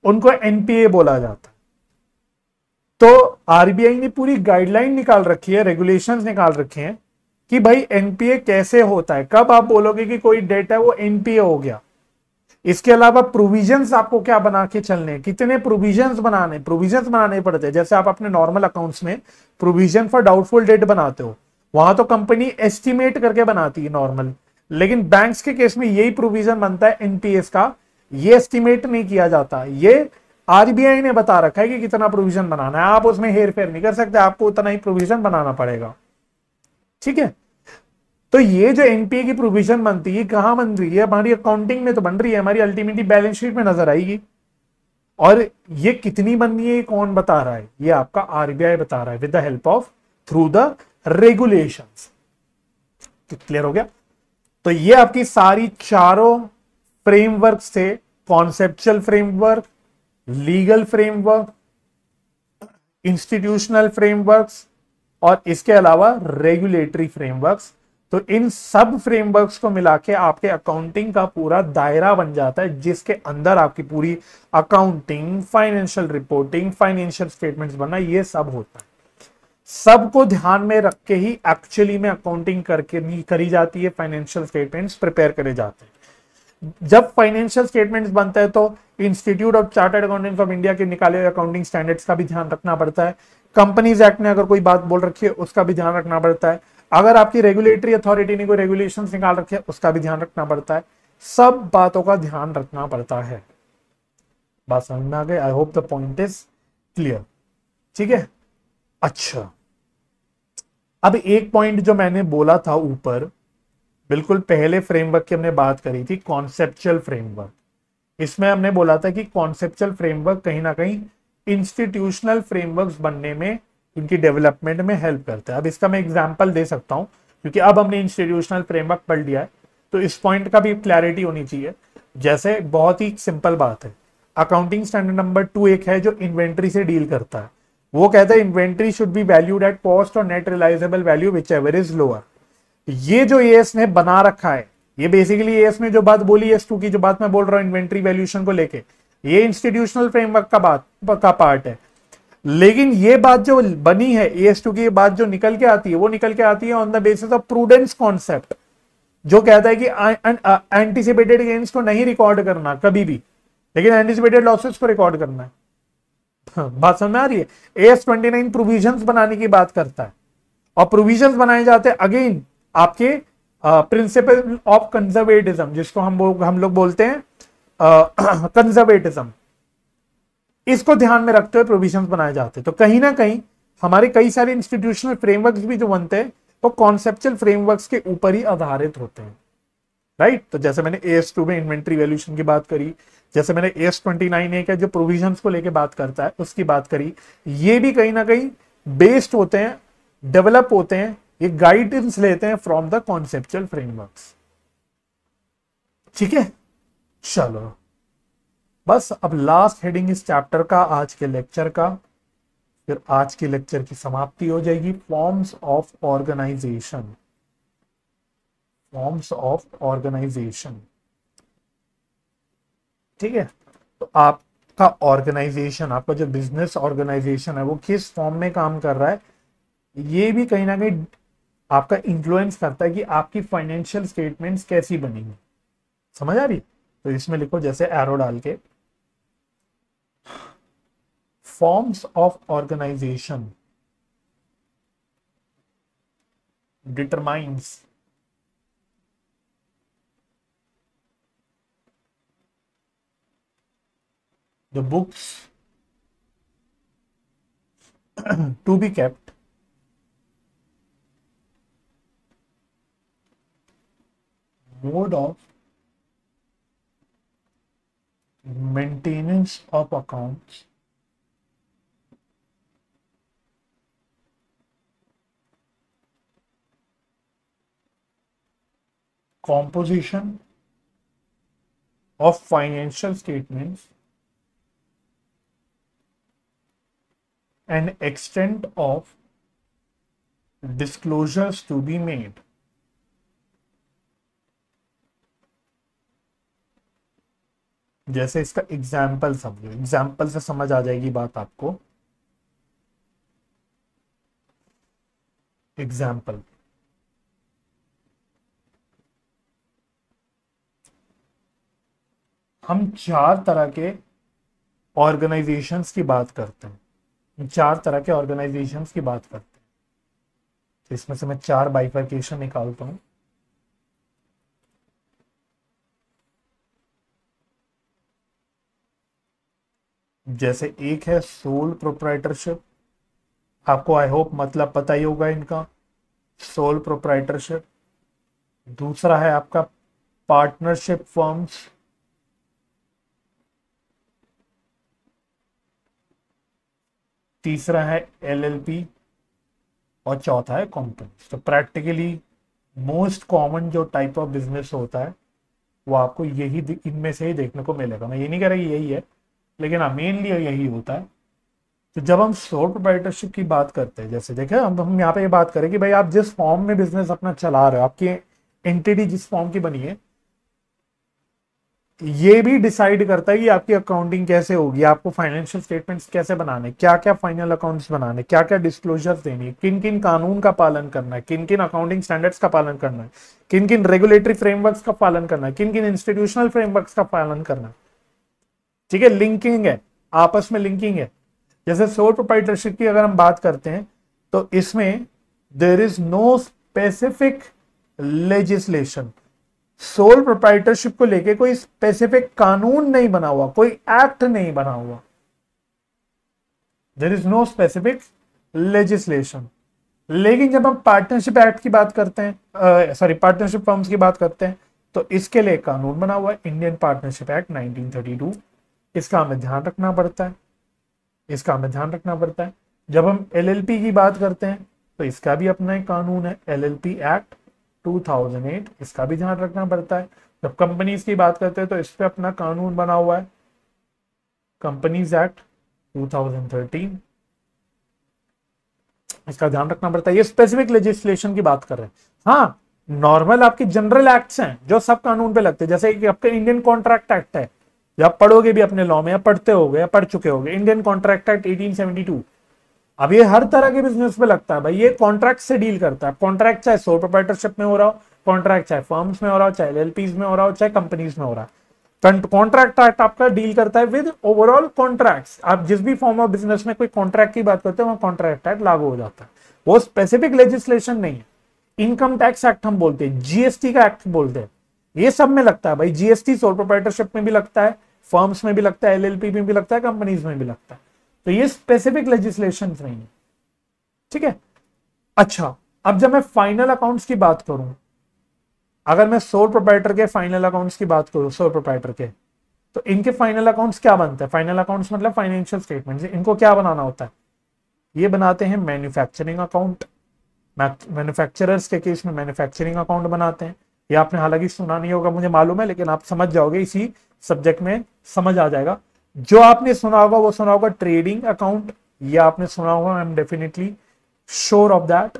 उनको एनपीए बोला जाता है। तो आरबीआई ने पूरी गाइडलाइन निकाल रखी है, रेगुलेशंस निकाल रखे हैं कि भाई एनपीए कैसे होता है, कब आप बोलोगे कि कोई डेट है वो एनपीए हो गया। इसके अलावा प्रोविजंस आपको क्या बना के चलने हैं, कितने प्रोविजंस बनाने पड़ते हैं। जैसे आप अपने नॉर्मल अकाउंट्स में प्रोविजन फॉर डाउटफुल डेट बनाते हो, वहां तो कंपनी एस्टिमेट करके बनाती है नॉर्मल, लेकिन बैंक्स के केस में यही प्रोविजन बनता है एनपीएस का, ये एस्टिमेट नहीं किया जाता, ये आरबीआई ने बता रखा है कि कितना प्रोविजन बनाना है, आप उसमें हेर फेर नहीं कर सकते, आपको उतना ही प्रोविजन बनाना पड़ेगा। ठीक है, तो ये जो एनपीए की प्रोविजन बनती है, कहां बन रही है, हमारी अकाउंटिंग में तो बन रही है, हमारी अल्टीमेटली बैलेंस शीट में नजर आएगी। और ये कितनी बननी है, कौन बता रहा है, ये आपका आरबीआई बता रहा है with the help of through the regulations. Clear हो गया। तो ये आपकी सारी चारों फ्रेमवर्क थे, conceptual framework, legal framework, institutional frameworks, और इसके अलावा रेगुलेटरी फ्रेमवर्क्स। तो इन सब फ्रेमवर्क्स को मिला के आपके अकाउंटिंग का पूरा दायरा बन जाता है, जिसके अंदर आपकी पूरी accounting, financial reporting, financial statements बनना, ये सब होता है। सबको ध्यान में रख के ही एक्चुअली में अकाउंटिंग करके नहीं करी जाती है, फाइनेंशियल स्टेटमेंट्स प्रिपेयर करे जाते हैं। जब फाइनेंशियल स्टेटमेंट्स बनता है तो institute of chartered accountants of India के निकाले हुए अकाउंटिंग स्टैंडर्ड्स का भी ध्यान रखना पड़ता है। कंपनीज एक्ट ने अगर कोई बात बोल रखी है उसका भी ध्यान रखना पड़ता है। अगर आपकी रेगुलेटरी अथॉरिटी ने कोई रेगुलेशंस निकाल रखे हैं उसका भी ध्यान रखना पड़ता है। सब बातों का ध्यान रखना पड़ता है। बात समझ में आ गई? I hope the point is clear. ठीक है, अच्छा, अब एक पॉइंट जो मैंने बोला था ऊपर, बिल्कुल पहले फ्रेमवर्क की हमने बात करी थी, कॉन्सेप्चुअल फ्रेमवर्क। इसमें हमने बोला था कि कॉन्सेप्चुअल फ्रेमवर्क कहीं ना कहीं इंस्टीट्यूशनल फ्रेमवर्क्स बनने में, उनकी डेवलपमेंट में हेल्प करता है। अब इसका मैं एग्जांपल दे सकता हूं, क्योंकि अब हमने इंस्टीट्यूशनल फ्रेमवर्क पढ़ लिया है, तो इस पॉइंट का भी क्लैरिटी होनी चाहिए। जैसे बहुत ही सिंपल बात है, अकाउंटिंग स्टैंडर्ड नंबर 2 एक है जो इन्वेंट्री से डील करता है। वो कहता है inventory should be valued at cost और net realisable value whichever is lower. ये जो एएस ने बना रखा है, ये बेसिकली एएस ने जो बात बोली, एस2 की जो बात मैं बोल रहा हूं इन्वेंट्री वैल्यूएशन को लेके, ये इंस्टीट्यूशनल फ्रेमवर्क का पार्ट है। लेकिन ये बात जो बनी है एएस2 की, बात जो निकल के आती है, वो निकल के आती है on the basis of prudence concept, जो कहता है कि एंटिसिपेटेड गेन्स को नहीं रिकॉर्ड करना कभी भी, लेकिन एंटिसिपेटेड लॉसेस को रिकॉर्ड करना है। बात समझ में आ रही है? AS29 प्रोविजंस बनाने की बात करता है, और प्रोविजंस बनाए जाते हैं अगेन आपके प्रिंसिपल ऑफ कंजर्वेटिज्म, जिसको हम लोग बोलते हैं कंजर्वेटिज्म। इसको ध्यान में रखते हुए प्रोविजंस बनाए जाते हैं। तो कहीं ना कहीं हमारे कई सारे इंस्टीट्यूशनल फ्रेमवर्क्स भी जो बनते हैं वो कॉन्सेप्चुअल फ्रेमवर्क्स के ऊपर ही आधारित होते हैं, राइट। तो जैसे मैंने AS2 में इन्वेंट्री वैल्यूएशन की बात करी, जैसे मैंने AS29 एक है जो प्रोविजंस को लेके बात करता है उसकी बात करी, ये भी कहीं ना कहीं बेस्ड होते हैं डेवलप होते हैं, ये गाइडेंस लेते हैं फ्रॉम द कॉन्सेप्चुअल फ्रेमवर्क्स। ठीक है, चलो बस अब लास्ट हेडिंग इस चैप्टर का, आज के लेक्चर का, फिर आज के लेक्चर की समाप्ति हो जाएगी। Forms of organisation, forms of organisation. ठीक है, तो आपका ऑर्गेनाइजेशन, आपका जो बिजनेस ऑर्गेनाइजेशन है वो किस फॉर्म में काम कर रहा है, ये भी कहीं ना कहीं आपका इंफ्लुएंस करता है कि आपकी फाइनेंशियल स्टेटमेंट्स कैसी बनेंगी। समझ आ रही? तो इसमें लिखो जैसे एरो डाल के, forms of organisation determines the books to be kept, mode of maintenance of accounts, composition of financial statements, and extent of disclosures to be made. जैसे इसका एग्जाम्पल समझो, एग्जाम्पल से समझ आ जाएगी बात आपको। एग्जाम्पल, हम 4 तरह के ऑर्गेनाइजेशंस की बात करते हैं, 4 तरह के ऑर्गेनाइजेशंस की बात करते हैं। तो इसमें से मैं 4 बाइफर्केशन निकालता हूं। जैसे एक है सोल प्रोप्राइटरशिप, आपको आई होप मतलब पता ही होगा इनका, सोल प्रोप्राइटरशिप। दूसरा है आपका पार्टनरशिप फर्म्स, तीसरा है एलएलपी, और चौथा है कंपनी। तो प्रैक्टिकली मोस्ट कॉमन जो टाइप ऑफ बिजनेस होता है वो आपको यही इनमें से ही देखने को मिलेगा। मैं ये नहीं कह रहा कि यही है, लेकिन हाँ मेनली यही होता है। तो जब हम सोल प्रोप्राइटरशिप की बात करते हैं, जैसे देखें हम यहाँ पे ये बात करें कि भाई आप जिस फॉर्म में बिजनेस अपना चला रहे हो, आपकी एंटिटी जिस फॉर्म की बनी है, ये भी डिसाइड करता है कि आपकी अकाउंटिंग कैसे होगी, आपको फाइनेंशियल स्टेटमेंट्स कैसे बनाने, क्या क्या फाइनल अकाउंट्स बनाने, क्या क्या डिस्क्लोजर्स देनी है, किन किन कानून का पालन करना है, किन किन अकाउंटिंग स्टैंडर्ड्स का पालन करना है, किन किन रेगुलेटरी फ्रेमवर्क्स का पालन करना है, किन किन इंस्टीट्यूशनल फ्रेमवर्क्स का पालन करना है। ठीक है, लिंकिंग है, आपस में लिंकिंग है। जैसे सोल प्रोप्राइटरशिप की अगर हम बात करते हैं तो इसमें there is no specific legislation. Sole proprietorship को लेके कोई स्पेसिफिक कानून नहीं बना हुआ, कोई एक्ट नहीं बना हुआ। There is no specific legislation. लेकिन जब हम पार्टनरशिप एक्ट की बात करते हैं, सॉरी पार्टनरशिप फर्म्स की बात करते हैं, तो इसके लिए कानून बना हुआ है, इंडियन पार्टनरशिप एक्ट 1932। इसका हमें ध्यान रखना पड़ता है, इसका हमें ध्यान रखना पड़ता है। जब हम एलएलपी की बात करते हैं तो इसका भी अपना एक कानून है, एलएलपी एक्ट 2008, इसका भी ध्यान रखना पड़ता है। जब कंपनीज की बात करते हैं तो इस पे अपना कानून बना हुआ है, कंपनीज एक्ट 2013, इसका ध्यान रखना पड़ता है। ये स्पेसिफिक लेजिस्लेशन की बात कर रहे हैं। हाँ, नॉर्मल आपके जनरल एक्ट्स हैं जो सब कानून पे लगते हैं, जैसे कि आपका इंडियन कॉन्ट्रैक्ट एक्ट है, या पढ़ोगे भी अपने लॉ में, या पढ़ते होगे या पढ़ चुके होगे, इंडियन कॉन्ट्रैक्ट एक्ट 1872। अब ये हर तरह के बिजनेस पे लगता है भाई, ये कॉन्ट्रैक्ट से डील करता है। कॉन्ट्रैक्ट चाहे सोल प्रोप्राइटरशिप में हो रहा हो, कॉन्ट्रैक्ट चाहे फर्म्स में हो रहा हो, चाहे एलएलपीज में हो रहा हो, चाहे कंपनीज में हो रहा है, कॉन्ट्रैक्ट एक्ट आपका डील करता है विद ओवरऑल कॉन्ट्रैक्ट्स। आप जिस भी फॉर्म ऑफ बिजनेस में कोई कॉन्ट्रैक्ट की बात करते हैं, वहां कॉन्ट्रैक्ट एक्ट लागू हो जाता है। वो स्पेसिफिक लेजिस्लेशन नहीं है। इनकम टैक्स एक्ट हम बोलते हैं, जीएसटी का एक्ट बोलते हैं, ये सब में लगता है भाई। जीएसटी सोल प्रोप्राइटरशिप में भी लगता है, फर्म्स में भी लगता है, एलएलपी में भी लगता है, कंपनीज में भी लगता है। तो ये स्पेसिफिक लेजिस्लेशन नहीं है। ठीक है, अच्छा अब जब मैं फाइनल अकाउंट्स की बात करूं, अगर मैं सोल प्रोप्राइटर के फाइनल अकाउंट्स की बात करूं, सोल प्रोप्राइटर के, तो इनके फाइनल अकाउंट्स क्या बनते हैं? फाइनल अकाउंट्स मतलब फाइनेंशियल स्टेटमेंट्स। इनको क्या बनाना होता है? ये बनाते हैं मैन्युफैक्चरिंग अकाउंट, मैन्युफैक्चरर्स के केस में मैन्युफैक्चरिंग अकाउंट बनाते हैं। ये आपने हालांकि सुना नहीं होगा, मुझे मालूम है, लेकिन आप समझ जाओगे, इसी सब्जेक्ट में समझ आ जाएगा। जो आपने सुना होगा वो सुना होगा ट्रेडिंग अकाउंट, ये आपने सुना होगा, I am definitely sure of that.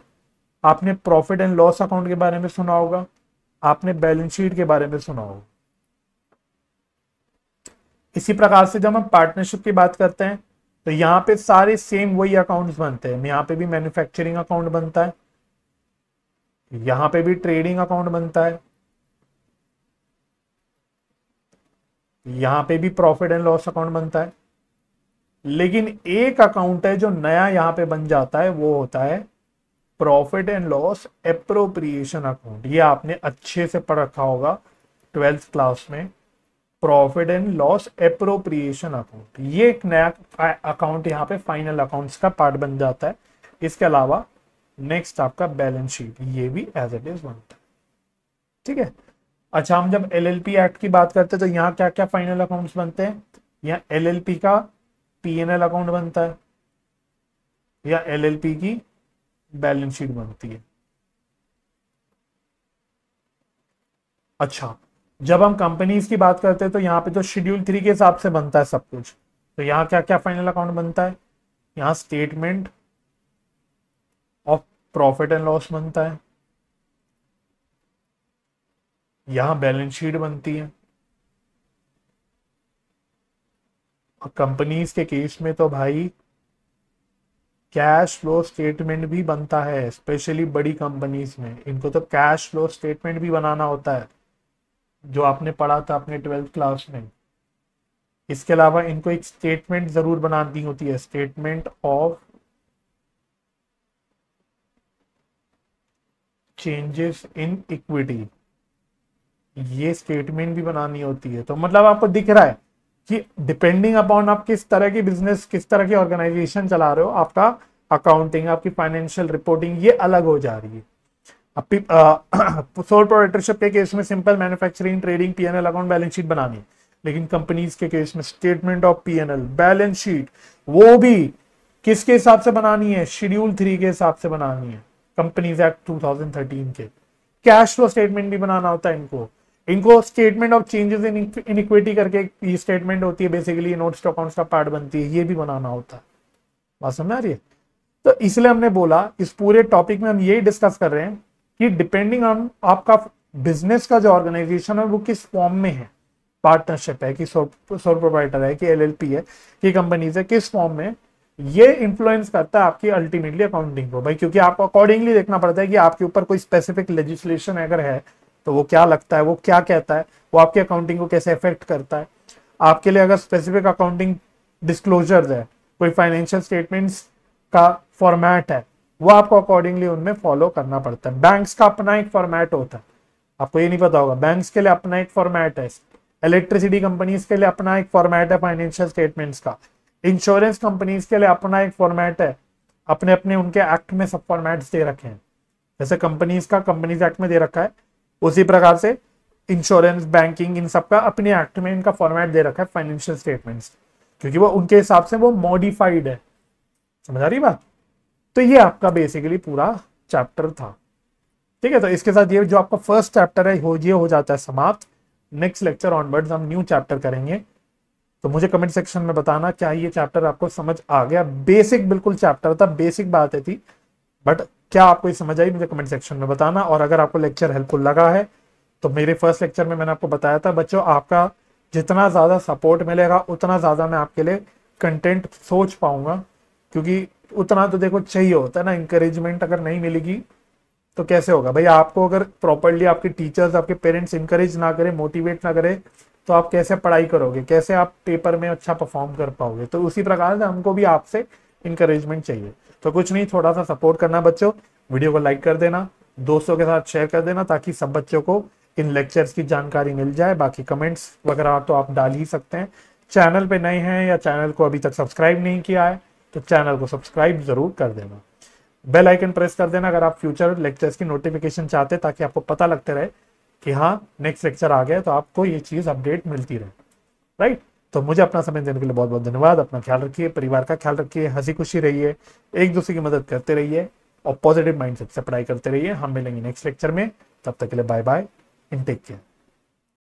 आपने प्रॉफिट एंड लॉस अकाउंट के बारे में सुना होगा, आपने बैलेंस शीट के बारे में सुना होगा। इसी प्रकार से जब हम पार्टनरशिप की बात करते हैं तो यहाँ पे सारे सेम वही अकाउंट्स बनते हैं। यहाँ पे भी मैन्युफैक्चरिंग अकाउंट बनता है, यहाँ पे भी ट्रेडिंग अकाउंट बनता है, यहाँ पे भी प्रॉफिट एंड लॉस अकाउंट बनता है। लेकिन एक अकाउंट है जो नया यहाँ पे बन जाता है, वो होता है profit and loss appropriation account. ये आपने अच्छे से पढ़ रखा होगा 12th क्लास में, profit and loss appropriation account. ये एक नया अकाउंट यहाँ पे फाइनल अकाउंट्स का पार्ट बन जाता है। इसके अलावा नेक्स्ट आपका बैलेंस शीट, ये भी एज इट इज बनता है। ठीक है। अच्छा, हम जब एलएलपी एक्ट की बात करते हैं तो यहाँ क्या क्या फाइनल अकाउंट्स बनते हैं? यहाँ एलएलपी का पीएनएल अकाउंट बनता है, या एलएलपी की बैलेंस शीट बनती है। अच्छा, जब हम कंपनीज की बात करते हैं तो यहाँ पे तो शेड्यूल 3 के हिसाब से बनता है सब कुछ। तो यहाँ क्या क्या फाइनल अकाउंट बनता है? यहाँ statement of profit and loss बनता है, यहाँ बैलेंस शीट बनती है। और कंपनीज के केस में तो भाई कैश फ्लो स्टेटमेंट भी बनता है, स्पेशली बड़ी कंपनीज में इनको तो कैश फ्लो स्टेटमेंट भी बनाना होता है, जो आपने पढ़ा था अपने 12th क्लास में। इसके अलावा इनको एक स्टेटमेंट जरूर बनानी होती है, statement of changes in equity, ये स्टेटमेंट भी बनानी होती है। तो मतलब आपको दिख रहा है कि डिपेंडिंग अपॉन आप किस तरह की बिजनेस, किस तरह की ऑर्गेनाइजेशन चला रहे हो, आपका अकाउंटिंग, आपकी फाइनेंशियल रिपोर्टिंग ये अलग हो जा रही है। सोल प्रोप्राइटरशिप के केस में simple manufacturing, trading, PNL account, balance sheet बनानी है। लेकिन कंपनीज के केस में statement of PNL, balance sheet, वो भी किसके हिसाब से बनानी है? शेड्यूल 3 के हिसाब से बनानी है, कंपनीज एक्ट 2013 के। कैश फ्लो स्टेटमेंट भी बनाना होता है इनको statement of changes in equity करके ये स्टेटमेंट होती है, बेसिकली नोट्स टू अकाउंट्स का पार्ट बनती है, ये भी बनाना होता है। बात समझ आ रही है? तो इसलिए हमने बोला इस पूरे टॉपिक में हम यही डिस्कस कर रहे हैं कि डिपेंडिंग ऑन आपका बिजनेस का जो ऑर्गेनाइजेशन है वो किस फॉर्म में है, पार्टनरशिप है कि सोल प्रोप्राइटर है कि एलएलपी है कि कंपनीज है, किस फॉर्म में, ये इन्फ्लुएंस करता है आपकी अल्टीमेटली अकाउंटिंग को भाई। क्योंकि आपको अकॉर्डिंगली देखना पड़ता है कि आपके ऊपर कोई स्पेसिफिक लेजिस्लेशन अगर है तो वो क्या लगता है, वो क्या कहता है, वो आपकी अकाउंटिंग को कैसे इफेक्ट करता है। आपके लिए अगर स्पेसिफिक अकाउंटिंग डिस्क्लोजर्स है, कोई फाइनेंशियल स्टेटमेंट्स का फॉर्मेट है, वो आपको अकॉर्डिंगली उनमें फॉलो करना पड़ता है। बैंक्स का अपना एक फॉर्मेट होता है, आपको ये नहीं पता होगा, बैंक्स के लिए अपना एक फॉर्मेट है, इलेक्ट्रिसिटी कंपनीज के लिए अपना एक फॉर्मेट है फाइनेंशियल स्टेटमेंट्स का, इंश्योरेंस कंपनीज के लिए अपना एक फॉर्मेट है, अपने अपने उनके एक्ट में सब फॉर्मेट्स दे रखे हैं। जैसे कंपनीज का कंपनीज एक्ट में दे रखा है, उसी प्रकार से इंश्योरेंस, बैंकिंग, इन सब का अपने एक्ट में इनका फॉर्मेट दे रखा है फाइनेंशियल स्टेटमेंट्स, क्योंकि वो उनके हिसाब से वो मॉडिफाइड है। समझ आ रही बात? तो ये आपका बेसिकली पूरा चैप्टर था। ठीक है, तो इसके साथ ये जो आपका फर्स्ट चैप्टर है ये हो जाता है समाप्त। नेक्स्ट लेक्चर ऑनवर्ड्स हम न्यू चैप्टर करेंगे। तो मुझे कमेंट सेक्शन में बताना क्या ये चैप्टर आपको समझ आ गया। बेसिक बिल्कुल चैप्टर था, बेसिक बातें थी, बट क्या आपको ये समझ आई मुझे कमेंट सेक्शन में बताना। और अगर आपको लेक्चर हेल्पफुल लगा है तो मेरे फर्स्ट लेक्चर में मैंने आपको बताया था बच्चों, आपका जितना ज़्यादा सपोर्ट मिलेगा उतना ज़्यादा मैं आपके लिए कंटेंट सोच पाऊंगा, क्योंकि उतना तो देखो चाहिए होता है ना। इंकरेजमेंट अगर नहीं मिलेगी तो कैसे होगा भाई? आपको अगर प्रॉपरली आपके टीचर्स, आपके पेरेंट्स इंकरेज ना करें, मोटिवेट ना करें, तो आप कैसे पढ़ाई करोगे, कैसे आप पेपर में अच्छा परफॉर्म कर पाओगे? तो उसी प्रकार से हमको भी आपसे इंकरेजमेंट चाहिए। तो कुछ नहीं, थोड़ा सा सपोर्ट करना बच्चों, वीडियो को लाइक कर देना, दोस्तों के साथ शेयर कर देना, ताकि सब बच्चों को इन लेक्चर्स की जानकारी मिल जाए। बाकी कमेंट्स वगैरह तो आप डाल ही सकते हैं। चैनल पे नए हैं या चैनल को अभी तक सब्सक्राइब नहीं किया है तो चैनल को सब्सक्राइब जरूर कर देना, बेल आइकन प्रेस कर देना अगर आप फ्यूचर लेक्चर्स की नोटिफिकेशन चाहते हैं, ताकि आपको पता लगते रहे कि हाँ नेक्स्ट लेक्चर आ गया, तो आपको ये चीज़ अपडेट मिलती रहे। राइट? तो मुझे अपना समय देने के लिए बहुत बहुत धन्यवाद। अपना ख्याल रखिए, परिवार का ख्याल रखिए, हंसी खुशी रहिए, एक दूसरे की मदद करते रहिए और पॉजिटिव माइंडसेट से पढ़ाई करते रहिए। हम मिलेंगे नेक्स्ट लेक्चर में, तब तक के लिए bye bye and take care.